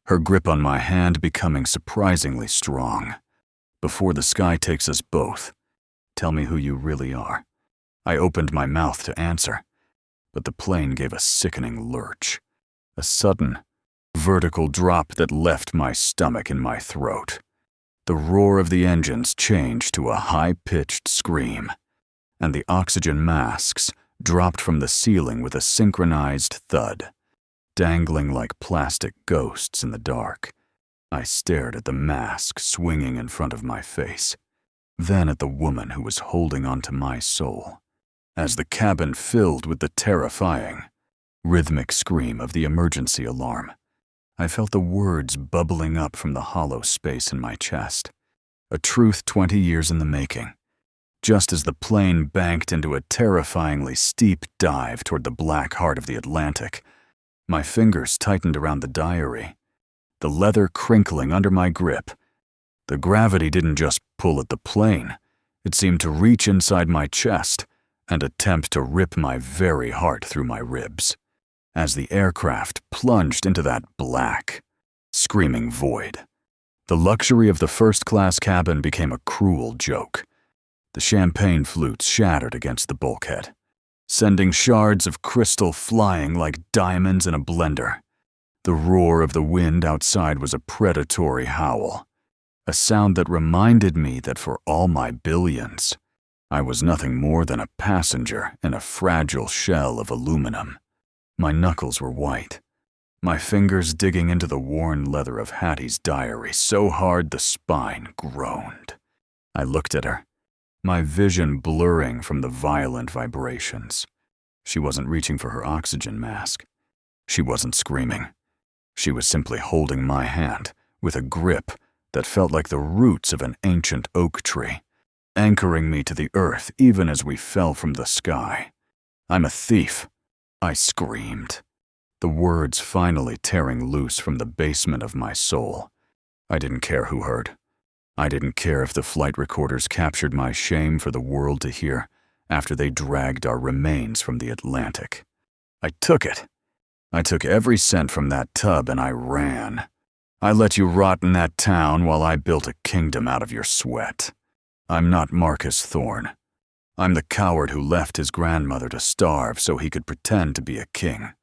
her grip on my hand becoming surprisingly strong. before the sky takes us both. Tell me who you really are." I opened my mouth to answer, but the plane gave a sickening lurch. A sudden, vertical drop that left my stomach in my throat. The roar of the engines changed to a high-pitched scream, and the oxygen masks dropped from the ceiling with a synchronized thud, dangling like plastic ghosts in the dark. I stared at the mask swinging in front of my face, then at the woman who was holding onto my soul, as the cabin filled with the terrifying, rhythmic scream of the emergency alarm. I felt the words bubbling up from the hollow space in my chest, a truth 20 years in the making. Just as the plane banked into a terrifyingly steep dive toward the black heart of the Atlantic, my fingers tightened around the diary, the leather crinkling under my grip. The gravity didn't just pull at the plane, it seemed to reach inside my chest and attempt to rip my very heart through my ribs, as the aircraft plunged into that black, screaming void. The luxury of the first-class cabin became a cruel joke. The champagne flutes shattered against the bulkhead, sending shards of crystal flying like diamonds in a blender. The roar of the wind outside was a predatory howl, a sound that reminded me that for all my billions, I was nothing more than a passenger in a fragile shell of aluminum. My knuckles were white, my fingers digging into the worn leather of Hattie's diary so hard the spine groaned. I looked at her, my vision blurring from the violent vibrations. She wasn't reaching for her oxygen mask. She wasn't screaming. She was simply holding my hand with a grip that felt like the roots of an ancient oak tree, anchoring me to the earth even as we fell from the sky. "I'm a thief," I screamed, the words finally tearing loose from the basement of my soul. I didn't care who heard. I didn't care if the flight recorders captured my shame for the world to hear after they dragged our remains from the Atlantic. I took it. I took every cent from that tub and I ran. I let you rot in that town while I built a kingdom out of your sweat. I'm not Marcus Thorne. I'm the coward who left his grandmother to starve so he could pretend to be a king.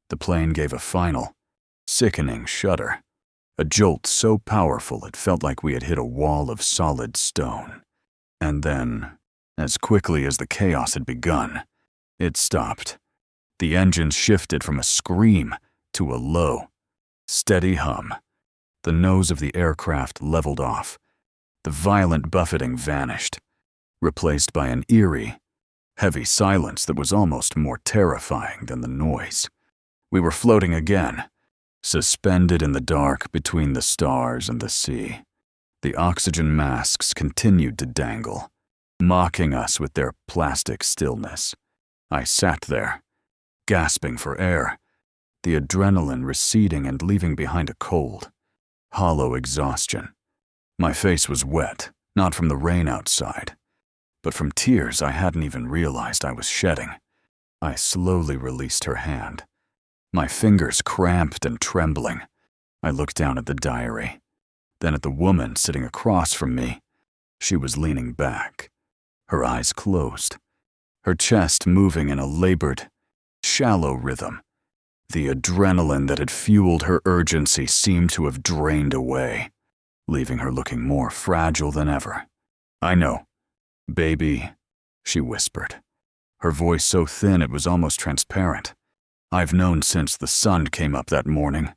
The plane gave a final, sickening shudder, a jolt so powerful it felt like we had hit a wall of solid stone. And then, as quickly as the chaos had begun, it stopped. The engines shifted from a scream to a low, steady hum. The nose of the aircraft leveled off. The violent buffeting vanished, replaced by an eerie, heavy silence that was almost more terrifying than the noise. We were floating again, suspended in the dark between the stars and the sea. The oxygen masks continued to dangle, mocking us with their plastic stillness. I sat there, gasping for air, the adrenaline receding and leaving behind a cold, hollow exhaustion. My face was wet, not from the rain outside, but from tears I hadn't even realized I was shedding. I slowly released her hand, my fingers cramped and trembling. I looked down at the diary, then at the woman sitting across from me. She was leaning back, her eyes closed, her chest moving in a labored, shallow rhythm. The adrenaline that had fueled her urgency seemed to have drained away, leaving her looking more fragile than ever. "I know, baby," she whispered, her voice so thin it was almost transparent. "I've known since the sun came up that morning,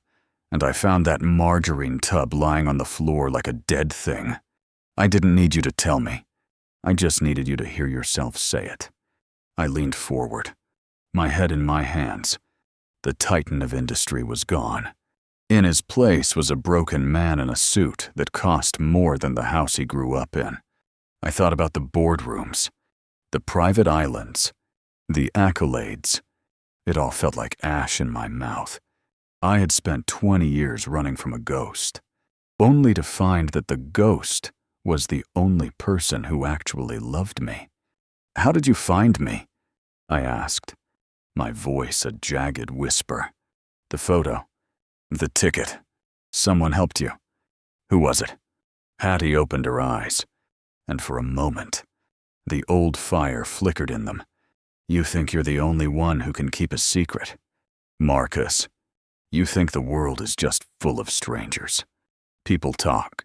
and I found that margarine tub lying on the floor like a dead thing. I didn't need you to tell me. I just needed you to hear yourself say it." I leaned forward, my head in my hands. The titan of industry was gone. In his place was a broken man in a suit that cost more than the house he grew up in. I thought about the boardrooms, the private islands, the accolades. It all felt like ash in my mouth. I had spent 20 years running from a ghost, only to find that the ghost was the only person who actually loved me. "How did you find me?" I asked, my voice a jagged whisper. "The photo. The ticket. Someone helped you. Who was it?" Hattie opened her eyes, and for a moment, the old fire flickered in them. You think you're the only one who can keep a secret. Marcus, you think the world is just full of strangers. People talk.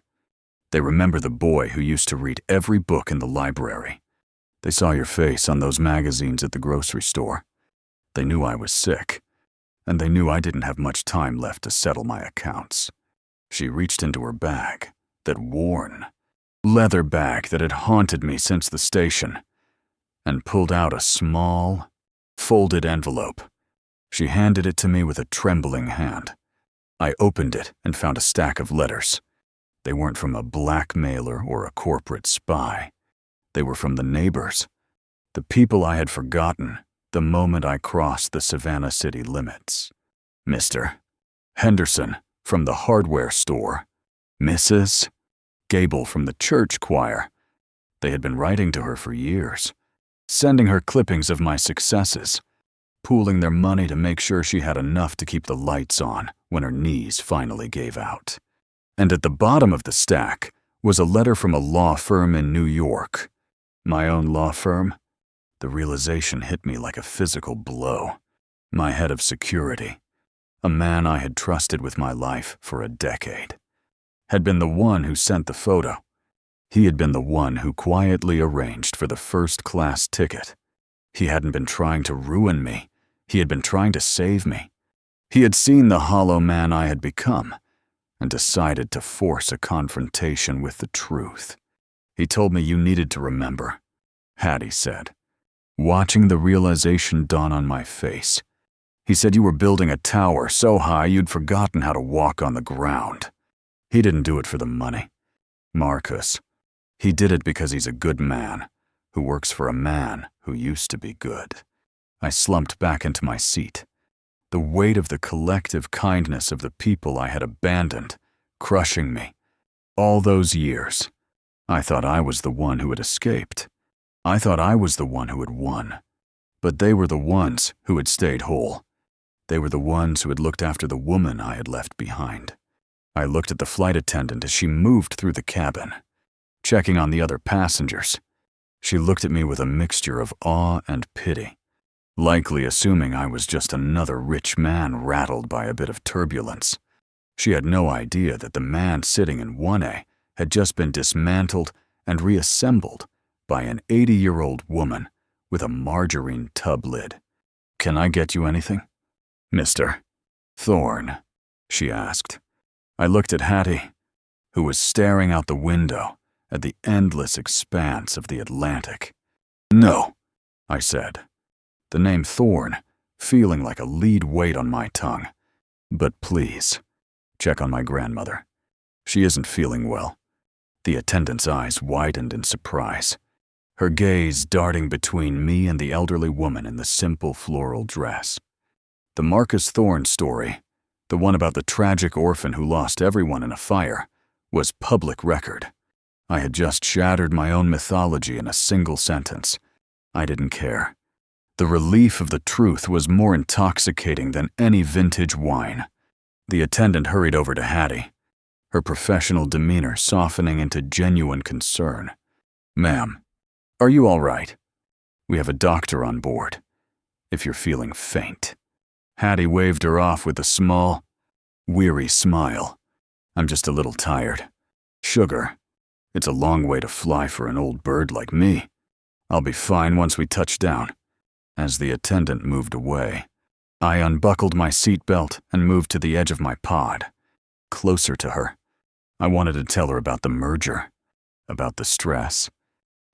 They remember the boy who used to read every book in the library. They saw your face on those magazines at the grocery store. They knew I was sick, and they knew I didn't have much time left to settle my accounts. She reached into her bag, that worn, leather bag that had haunted me since the station, and pulled out a small, folded envelope. She handed it to me with a trembling hand. I opened it and found a stack of letters. They weren't from a blackmailer or a corporate spy. They were from the neighbors, the people I had forgotten the moment I crossed the Savannah City limits. Mr. Henderson from the hardware store, Mrs. Gable from the church choir. They had been writing to her for years, sending her clippings of my successes, pooling their money to make sure she had enough to keep the lights on when her knees finally gave out. And at the bottom of the stack was a letter from a law firm in New York. My own law firm? The realization hit me like a physical blow. My head of security, a man I had trusted with my life for a decade, had been the one who sent the photo. He had been the one who quietly arranged for the first-class ticket. He hadn't been trying to ruin me. He had been trying to save me. He had seen the hollow man I had become and decided to force a confrontation with the truth. He told me you needed to remember, Hattie said, watching the realization dawn on my face. He said you were building a tower so high you'd forgotten how to walk on the ground. He didn't do it for the money, Marcus. He did it because he's a good man who works for a man who used to be good. I slumped back into my seat. The weight of the collective kindness of the people I had abandoned, crushing me. All those years, I thought I was the one who had escaped. I thought I was the one who had won. But they were the ones who had stayed whole. They were the ones who had looked after the woman I had left behind. I looked at the flight attendant as she moved through the cabin, checking on the other passengers. She looked at me with a mixture of awe and pity, likely assuming I was just another rich man rattled by a bit of turbulence. She had no idea that the man sitting in 1A had just been dismantled and reassembled by an 80-year-old woman with a margarine tub lid. "Can I get you anything, Mr. Thorne?" she asked. I looked at Hattie, who was staring out the window at the endless expanse of the Atlantic. "No," I said, the name Thorne feeling like a lead weight on my tongue. "But please, check on my grandmother. She isn't feeling well." The attendant's eyes widened in surprise, her gaze darting between me and the elderly woman in the simple floral dress. The Marcus Thorne story, the one about the tragic orphan who lost everyone in a fire, was public record. I had just shattered my own mythology in a single sentence. I didn't care. The relief of the truth was more intoxicating than any vintage wine. The attendant hurried over to Hattie, her professional demeanor softening into genuine concern. "Ma'am, are you all right? We have a doctor on board, if you're feeling faint." Hattie waved her off with a small, weary smile. "I'm just a little tired. Sugar, it's a long way to fly for an old bird like me. I'll be fine once we touch down." As the attendant moved away, I unbuckled my seatbelt and moved to the edge of my pod, closer to her. I wanted to tell her about the merger, about the stress,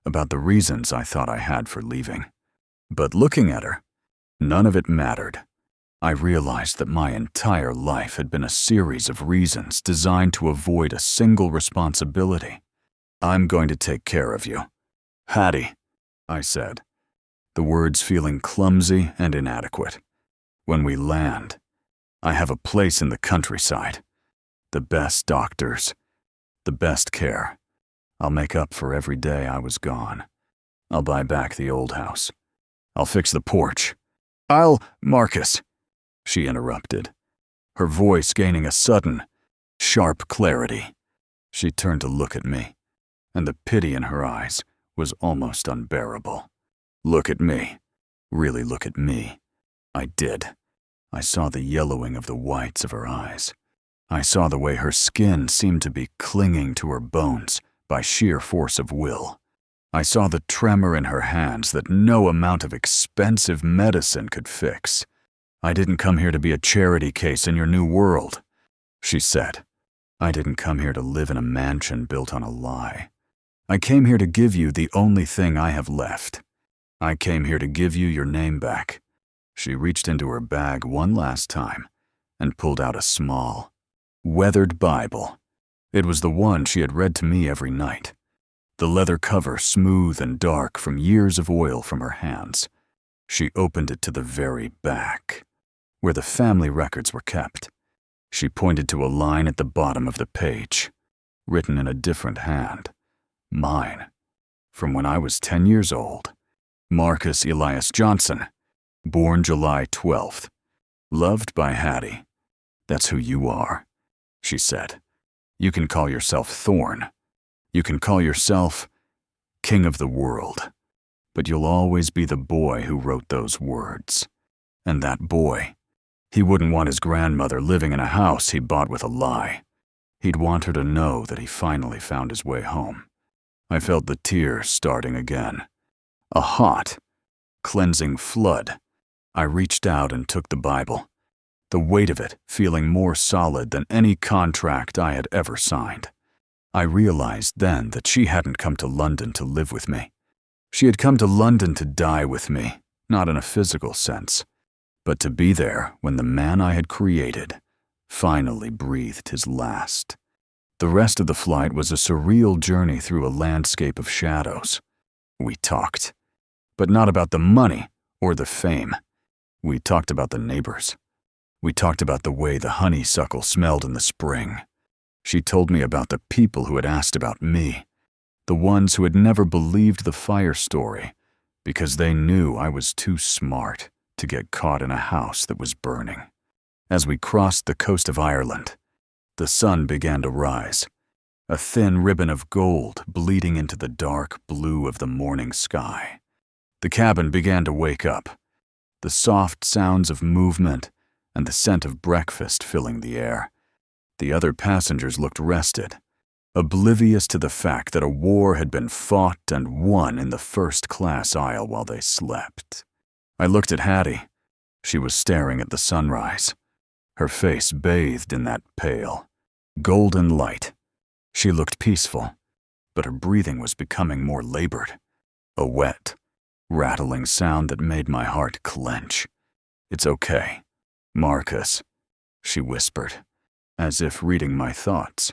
about the reasons I thought I had for leaving. But looking at her, none of it mattered. I realized that my entire life had been a series of reasons designed to avoid a single responsibility. "I'm going to take care of you, Hattie," I said, the words feeling clumsy and inadequate. "When we land, I have a place in the countryside, the best doctors, the best care. I'll make up for every day I was gone. I'll buy back the old house. I'll fix the porch. Marcus," she interrupted, her voice gaining a sudden, sharp clarity. She turned to look at me, and the pity in her eyes was almost unbearable. Look at me. Really look at me. I did. I saw the yellowing of the whites of her eyes. I saw the way her skin seemed to be clinging to her bones by sheer force of will. I saw the tremor in her hands that no amount of expensive medicine could fix. I didn't come here to be a charity case in your new world, she said. I didn't come here to live in a mansion built on a lie. I came here to give you the only thing I have left. I came here to give you your name back. She reached into her bag one last time and pulled out a small, weathered Bible. It was the one she had read to me every night. The leather cover smooth and dark from years of oil from her hands. She opened it to the very back, where the family records were kept. She pointed to a line at the bottom of the page, written in a different hand. Mine, from when I was 10 years old. Marcus Elias Johnson, born July 12th. Loved by Hattie. That's who you are, she said. You can call yourself Thorn. You can call yourself King of the World. But you'll always be the boy who wrote those words. And that boy, he wouldn't want his grandmother living in a house he bought with a lie. He'd want her to know that he finally found his way home. I felt the tears starting again. A hot, cleansing flood. I reached out and took the Bible, the weight of it feeling more solid than any contract I had ever signed. I realized then that she hadn't come to London to live with me. She had come to London to die with me, not in a physical sense, but to be there when the man I had created finally breathed his last. The rest of the flight was a surreal journey through a landscape of shadows. We talked, but not about the money or the fame. We talked about the neighbors. We talked about the way the honeysuckle smelled in the spring. She told me about the people who had asked about me, the ones who had never believed the fire story because they knew I was too smart to get caught in a house that was burning. As we crossed the coast of Ireland, the sun began to rise, a thin ribbon of gold bleeding into the dark blue of the morning sky. The cabin began to wake up, the soft sounds of movement and the scent of breakfast filling the air. The other passengers looked rested, oblivious to the fact that a war had been fought and won in the first-class aisle while they slept. I looked at Hattie. She was staring at the sunrise, her face bathed in that pale, golden light. She looked peaceful, but her breathing was becoming more labored, a wet, rattling sound that made my heart clench. It's okay, Marcus, she whispered, as if reading my thoughts.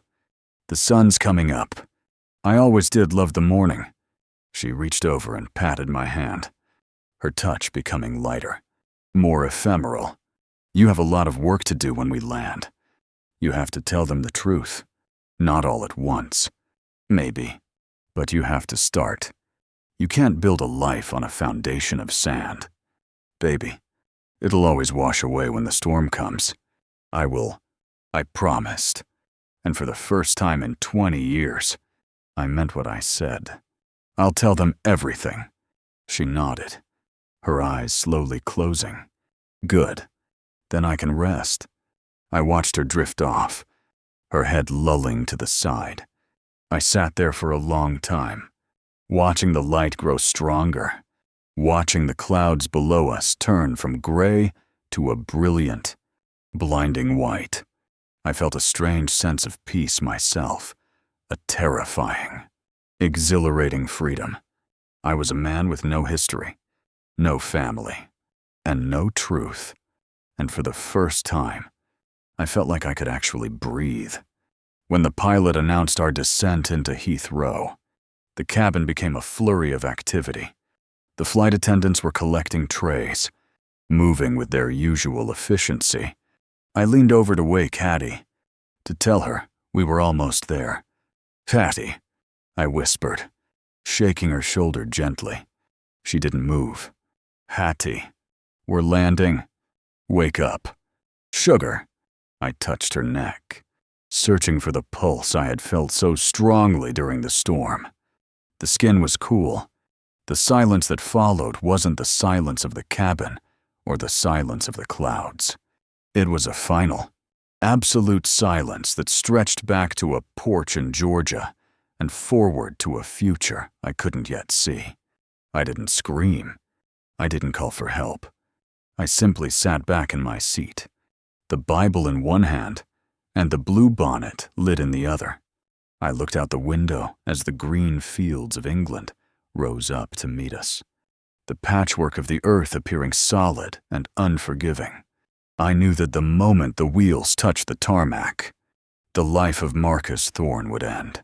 The sun's coming up. I always did love the morning. She reached over and patted my hand, her touch becoming lighter, more ephemeral. You have a lot of work to do when we land. You have to tell them the truth. Not all at once. Maybe. But you have to start. You can't build a life on a foundation of sand. Baby, it'll always wash away when the storm comes. I will. I promised. And for the first time in 20 years, I meant what I said. I'll tell them everything. She nodded, her eyes slowly closing. Good. Then I can rest. I watched her drift off, her head lolling to the side. I sat there for a long time, watching the light grow stronger, watching the clouds below us turn from gray to a brilliant, blinding white. I felt a strange sense of peace myself, a terrifying, exhilarating freedom. I was a man with no history, no family, and no truth. And for the first time, I felt like I could actually breathe. When the pilot announced our descent into Heathrow, the cabin became a flurry of activity. The flight attendants were collecting trays, moving with their usual efficiency. I leaned over to wake Hattie, to tell her we were almost there. Hattie, I whispered, shaking her shoulder gently. She didn't move. Hattie, we're landing. Wake up. Sugar. I touched her neck. searching for the pulse I had felt so strongly during the storm. The skin was cool. The silence that followed wasn't the silence of the cabin or the silence of the clouds. It was a final, absolute silence that stretched back to a porch in Georgia and forward to a future I couldn't yet see. I didn't scream. I didn't call for help. I simply sat back in my seat, the Bible in one hand and the bluebonnet lit in the other. I looked out the window as the green fields of England rose up to meet us, the patchwork of the earth appearing solid and unforgiving. I knew that the moment the wheels touched the tarmac, the life of Marcus Thorne would end.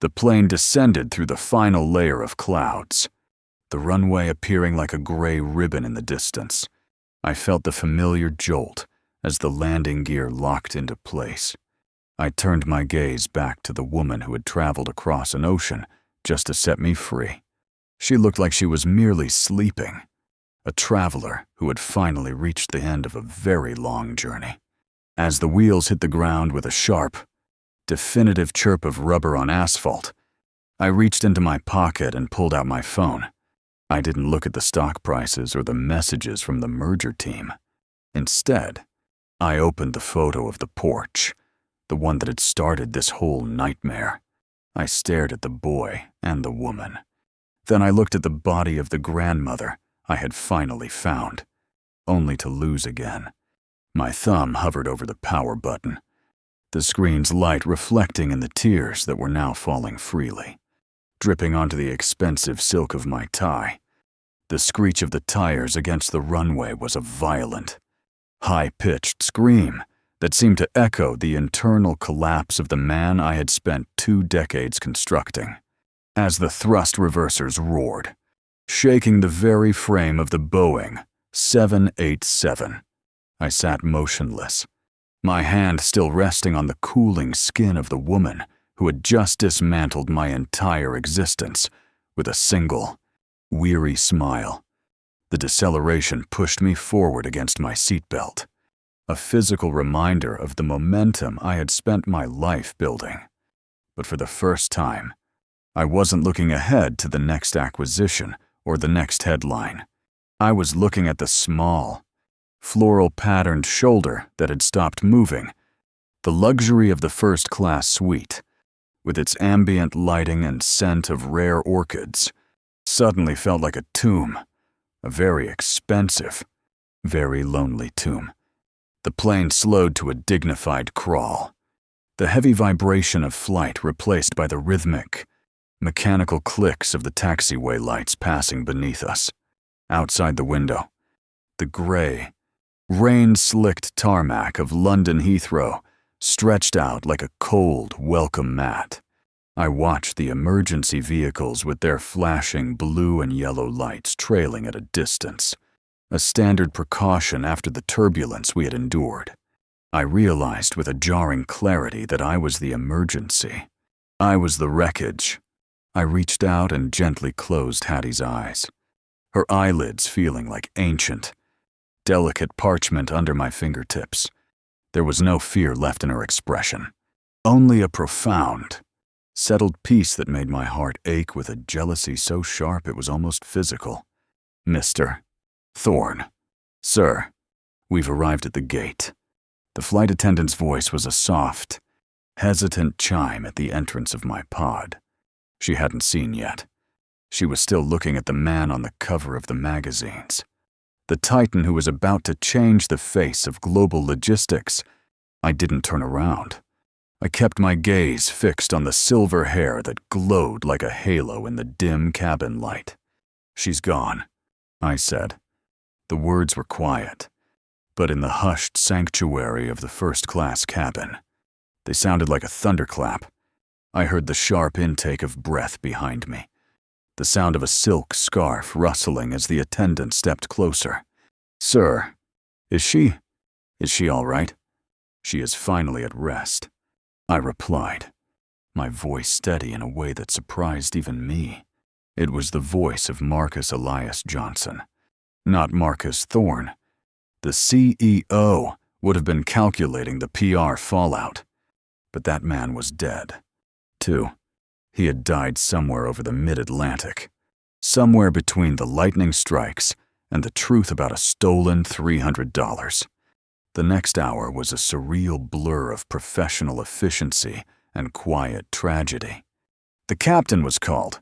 The plane descended through the final layer of clouds, the runway appearing like a gray ribbon in the distance. I felt the familiar jolt as the landing gear locked into place. I turned my gaze back to the woman who had traveled across an ocean just to set me free. She looked like she was merely sleeping, a traveler who had finally reached the end of a very long journey. As the wheels hit the ground with a sharp, definitive chirp of rubber on asphalt, I reached into my pocket and pulled out my phone. I didn't look at the stock prices or the messages from the merger team. Instead, I opened the photo of the porch, the one that had started this whole nightmare. I stared at the boy and the woman. Then I looked at the body of the grandmother I had finally found, only to lose again. My thumb hovered over the power button, the screen's light reflecting in the tears that were now falling freely, dripping onto the expensive silk of my tie. The screech of the tires against the runway was a violent, high-pitched scream that seemed to echo the internal collapse of the man I had spent 2 decades constructing. As the thrust reversers roared, shaking the very frame of the Boeing 787, I sat motionless, my hand still resting on the cooling skin of the woman who had just dismantled my entire existence with a single, weary smile. The deceleration pushed me forward against my seatbelt, a physical reminder of the momentum I had spent my life building. But for the first time, I wasn't looking ahead to the next acquisition or the next headline. I was looking at the small, floral-patterned shoulder that had stopped moving, the luxury of the first-class suite, with its ambient lighting and scent of rare orchids, suddenly felt like a tomb, a very expensive, very lonely tomb. The plane slowed to a dignified crawl, the heavy vibration of flight replaced by the rhythmic, mechanical clicks of the taxiway lights passing beneath us. Outside the window, the gray, rain-slicked tarmac of London Heathrow stretched out like a cold, welcome mat. I watched the emergency vehicles with their flashing blue and yellow lights trailing at a distance, a standard precaution after the turbulence we had endured. I realized with a jarring clarity that I was the emergency. I was the wreckage. I reached out and gently closed Hattie's eyes, her eyelids feeling like ancient, delicate parchment under my fingertips. There was no fear left in her expression, only a profound, settled peace that made my heart ache with a jealousy so sharp it was almost physical. "Mr. Thorne, sir, we've arrived at the gate." The flight attendant's voice was a soft, hesitant chime at the entrance of my pod. She hadn't seen yet. She was still looking at the man on the cover of the magazines, the titan who was about to change the face of global logistics. I didn't turn around. I kept my gaze fixed on the silver hair that glowed like a halo in the dim cabin light. "She's gone," I said. The words were quiet, but in the hushed sanctuary of the first-class cabin, they sounded like a thunderclap. I heard the sharp intake of breath behind me, the sound of a silk scarf rustling as the attendant stepped closer. "Sir, is she all right?" "She is finally at rest," I replied, my voice steady in a way that surprised even me. It was the voice of Marcus Elias Johnson, not Marcus Thorne. The CEO would have been calculating the PR fallout. but that man was dead. 2. He had died somewhere over the mid-Atlantic, somewhere between the lightning strikes and the truth about a stolen $300. The next hour was a surreal blur of professional efficiency and quiet tragedy. The captain was called.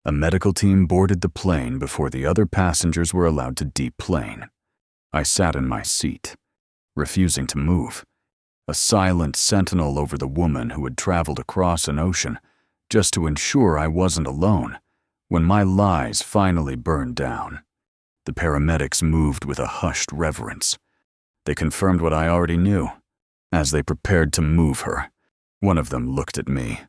A medical team boarded the plane before the other passengers were allowed to deplane. I sat in my seat, refusing to move, a silent sentinel over the woman who had traveled across an ocean just to ensure I wasn't alone when my lies finally burned down. The paramedics moved with a hushed reverence. They confirmed what I already knew. As they prepared to move her, one of them looked at me,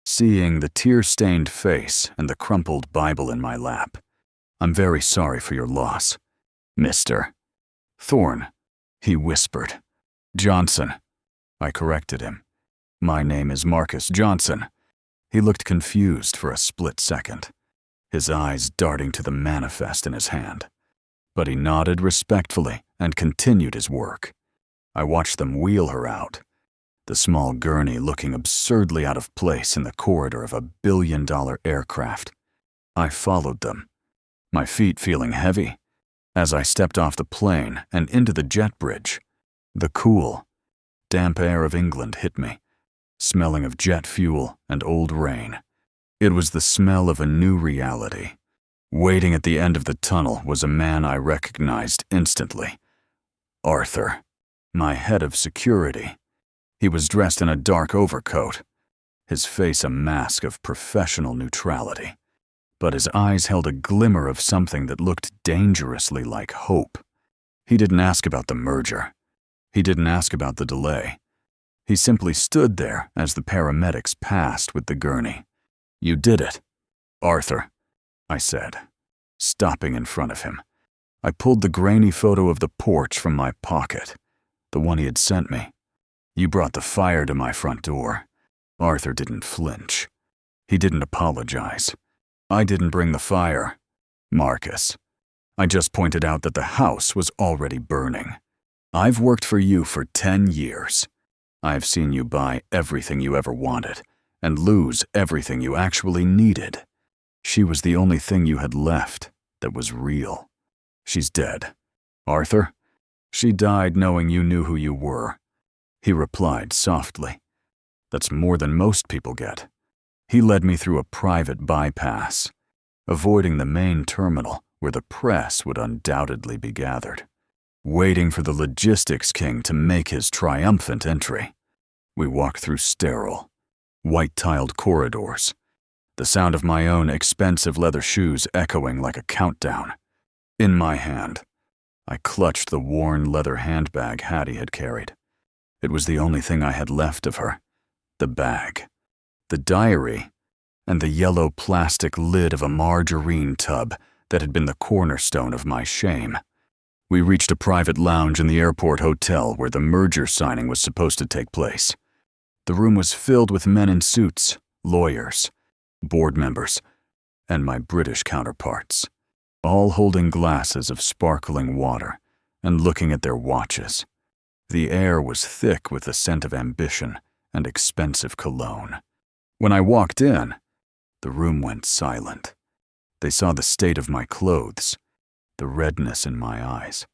seeing the tear-stained face and the crumpled Bible in my lap. "I'm very sorry for your loss, Mr. Thorne," he whispered. "Johnson." I corrected him. "My name is Marcus Johnson." He looked confused for a split second, his eyes darting to the manifest in his hand. But he nodded respectfully and continued his work. I watched them wheel her out, the small gurney looking absurdly out of place in the corridor of a billion-dollar aircraft. I followed them, my feet feeling heavy. As I stepped off the plane and into the jet bridge, the cool, damp air of England hit me, smelling of jet fuel and old rain. It was the smell of a new reality. Waiting at the end of the tunnel was a man I recognized instantly. Arthur, my head of security. He was dressed in a dark overcoat, his face a mask of professional neutrality, but his eyes held a glimmer of something that looked dangerously like hope. He didn't ask about the merger. He didn't ask about the delay. He simply stood there as the paramedics passed with the gurney. "You did it, Arthur," I said, stopping in front of him. I pulled the grainy photo of the porch from my pocket, the one he had sent me. "You brought the fire to my front door." Arthur didn't flinch. He didn't apologize. "I didn't bring the fire, Marcus. I just pointed out that the house was already burning. I've worked for you for 10 years. I've seen you buy everything you ever wanted and lose everything you actually needed. She was the only thing you had left that was real. She's dead. Arthur, she died knowing you knew who you were." He replied softly. "That's more than most people get." He led me through a private bypass, avoiding the main terminal where the press would undoubtedly be gathered, waiting for the logistics king to make his triumphant entry. We walked through sterile, white-tiled corridors, the sound of my own expensive leather shoes echoing like a countdown. In my hand, I clutched the worn leather handbag Hattie had carried. It was the only thing I had left of her. The bag, the diary, and the yellow plastic lid of a margarine tub that had been the cornerstone of my shame. We reached a private lounge in the airport hotel where the merger signing was supposed to take place. The room was filled with men in suits, lawyers, board members, and my British counterparts, all holding glasses of sparkling water and looking at their watches. The air was thick with the scent of ambition and expensive cologne. When I walked in, the room went silent. They saw the state of my clothes, the redness in my eyes,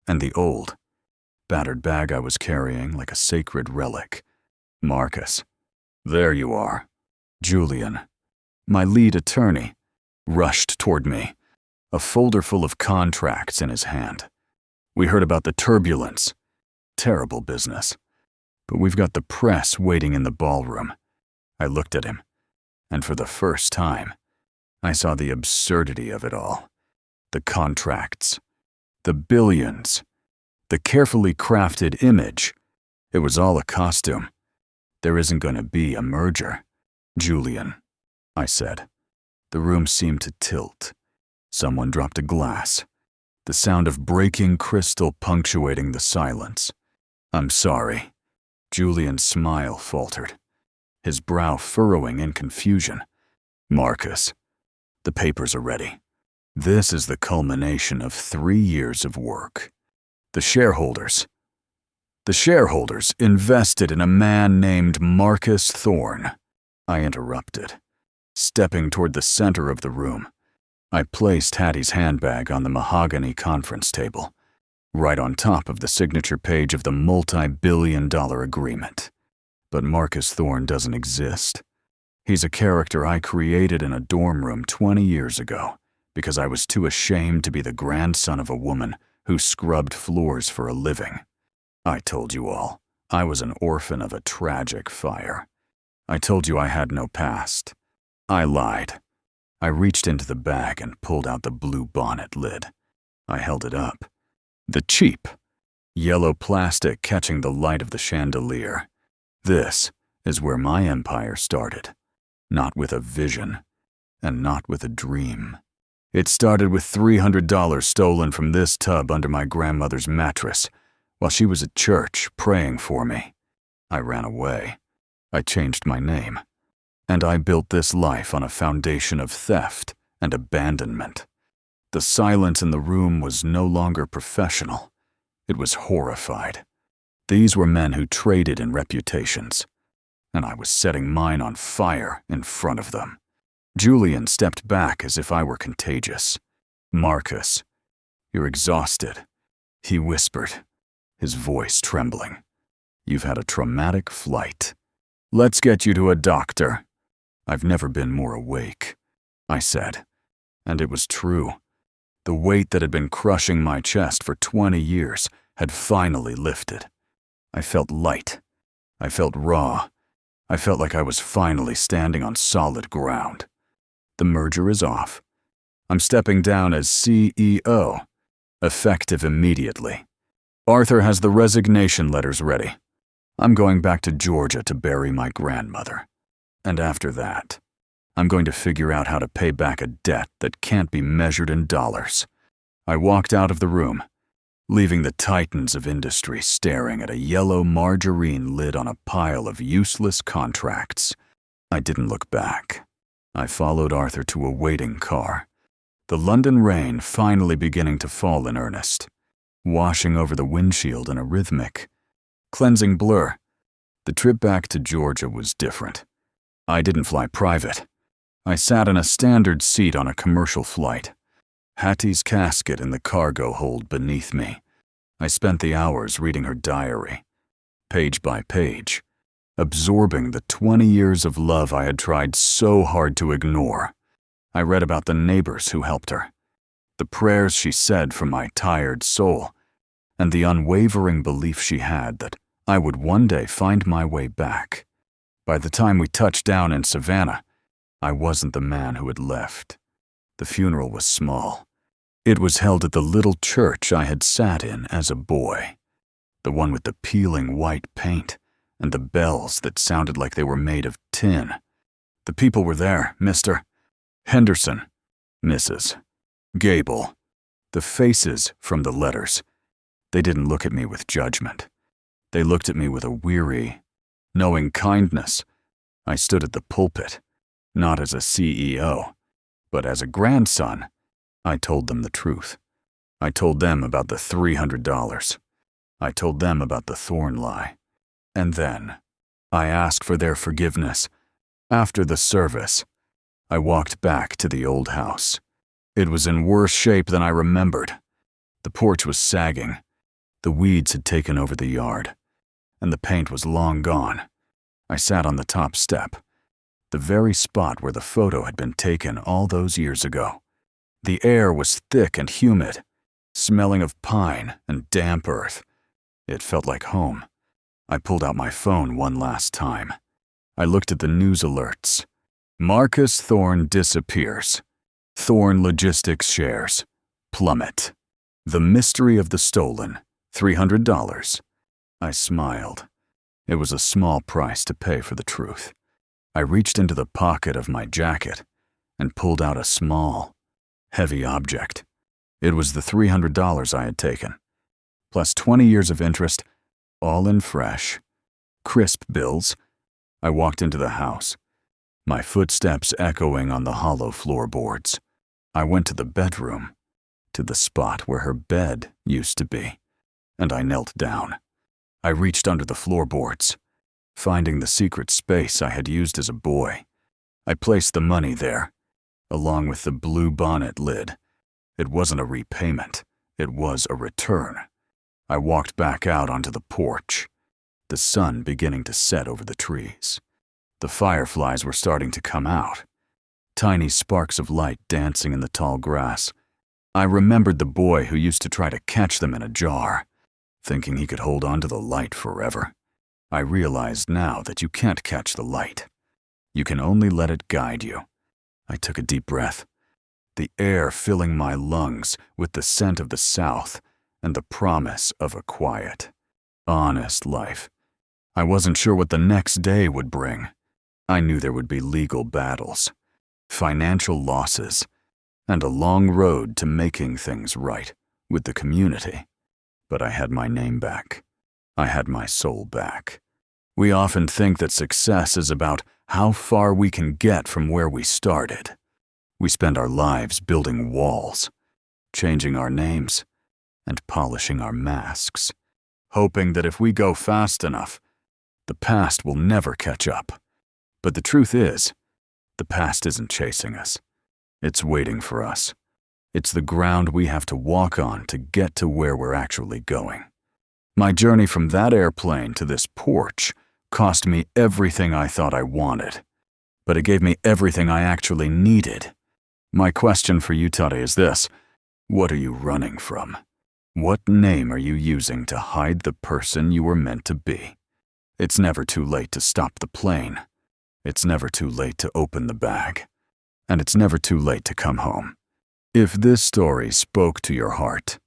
and the old, battered bag I was carrying like a sacred relic. "Marcus, there you are." Julian, my lead attorney, rushed toward me, a folder full of contracts in his hand. "We heard about the turbulence. Terrible business. But we've got the press waiting in the ballroom." I looked at him, and for the first time, I saw the absurdity of it all. The contracts, the billions, the carefully crafted image. It was all a costume. There isn't going to be a merger. "Julian," I said. The room seemed to tilt. Someone dropped a glass, the sound of breaking crystal punctuating the silence. "I'm sorry." Julian's smile faltered, his brow furrowing in confusion. "Marcus, the papers are ready. This is the culmination of 3 years of work. The shareholders, The shareholders invested in a man named Marcus Thorne. I interrupted, stepping toward the center of the room. I placed Hattie's handbag on the mahogany conference table, right on top of the signature page of the multi-billion-dollar agreement. But Marcus Thorne doesn't exist. He's a character I created in a dorm room 20 years ago because I was too ashamed to be the grandson of a woman who scrubbed floors for a living. I told you all, I was an orphan of a tragic fire. I told you I had no past. I lied. I reached into the bag and pulled out the blue bonnet lid. I held it up. The cheap, yellow plastic catching the light of the chandelier. This is where my empire started. Not with a vision, and not with a dream. It started with $300 stolen from this tub under my grandmother's mattress while she was at church praying for me. I ran away. I changed my name. And I built this life on a foundation of theft and abandonment. The silence in the room was no longer professional. It was horrified. These were men who traded in reputations, and I was setting mine on fire in front of them. Julian stepped back as if I were contagious. "Marcus, you're exhausted," he whispered, his voice trembling. "You've had a traumatic flight. Let's get you to a doctor." "I've never been more awake," I said, and it was true. The weight that had been crushing my chest for 20 years had finally lifted. I felt light. I felt raw. I felt like I was finally standing on solid ground. The merger is off. I'm stepping down as CEO, effective immediately. Arthur has the resignation letters ready. I'm going back to Georgia to bury my grandmother. And after that, I'm going to figure out how to pay back a debt that can't be measured in dollars. I walked out of the room, leaving the titans of industry staring at a yellow margarine lid on a pile of useless contracts. I didn't look back. I followed Arthur to a waiting car, the London rain finally beginning to fall in earnest, washing over the windshield in a rhythmic, cleansing blur. The trip back to Georgia was different. I didn't fly private. I sat in a standard seat on a commercial flight, Hattie's casket in the cargo hold beneath me. I spent the hours reading her diary, page by page, absorbing the 20 years of love I had tried so hard to ignore. I read about the neighbors who helped her, the prayers she said for my tired soul, and the unwavering belief she had that I would one day find my way back. By the time we touched down in Savannah, I wasn't the man who had left. The funeral was small. It was held at the little church I had sat in as a boy, the one with the peeling white paint and the bells that sounded like they were made of tin. The people were there, Mr. Henderson, Mrs. Gable. The faces from the letters. They didn't look at me with judgment. They looked at me with a weary, knowing kindness. I stood at the pulpit, not as a CEO, but as a grandson. I told them the truth. I told them about the $300. I told them about the Thorne lie. And then, I asked for their forgiveness. After the service, I walked back to the old house. It was in worse shape than I remembered. The porch was sagging. The weeds had taken over the yard, and the paint was long gone. I sat on the top step, the very spot where the photo had been taken all those years ago. The air was thick and humid, smelling of pine and damp earth. It felt like home. I pulled out my phone one last time. I looked at the news alerts. Marcus Thorne disappears. Thorne Logistics shares plummet. The mystery of the stolen $300. I smiled. It was a small price to pay for the truth. I reached into the pocket of my jacket and pulled out a small, heavy object. It was the $300 I had taken, plus 20 years of interest, all in fresh, crisp bills. I walked into the house, my footsteps echoing on the hollow floorboards. I went to the bedroom, to the spot where her bed used to be, and I knelt down. I reached under the floorboards, finding the secret space I had used as a boy. I placed the money there, along with the blue bonnet lid. It wasn't a repayment, it was a return. I walked back out onto the porch, the sun beginning to set over the trees. The fireflies were starting to come out, tiny sparks of light dancing in the tall grass. I remembered the boy who used to try to catch them in a jar, thinking he could hold on to the light forever. I realized now that you can't catch the light. You can only let it guide you. I took a deep breath, the air filling my lungs with the scent of the South and the promise of a quiet, honest life. I wasn't sure what the next day would bring. I knew there would be legal battles, financial losses, and a long road to making things right with the community. But I had my name back. I had my soul back. We often think that success is about how far we can get from where we started. We spend our lives building walls, changing our names, and polishing our masks, hoping that if we go fast enough, the past will never catch up. But the truth is, the past isn't chasing us. It's waiting for us. It's the ground we have to walk on to get to where we're actually going. My journey from that airplane to this porch cost me everything I thought I wanted, but it gave me everything I actually needed. My question for you, Hattie, is this: what are you running from? What name are you using to hide the person you were meant to be? It's never too late to stop the plane. It's never too late to open the bag. And it's never too late to come home. If this story spoke to your heart,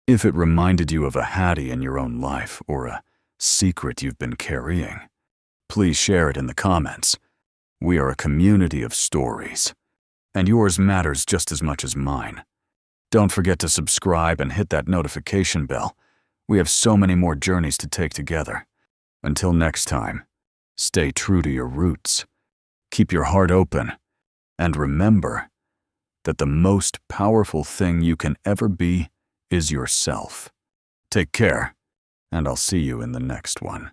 if it reminded you of a Hattie in your own life or a secret you've been carrying, please share it in the comments. We are a community of stories, and yours matters just as much as mine. Don't forget to subscribe and hit that notification bell. We have so many more journeys to take together. Until next time, stay true to your roots, keep your heart open, and remember that the most powerful thing you can ever be is yourself. Take care, and I'll see you in the next one.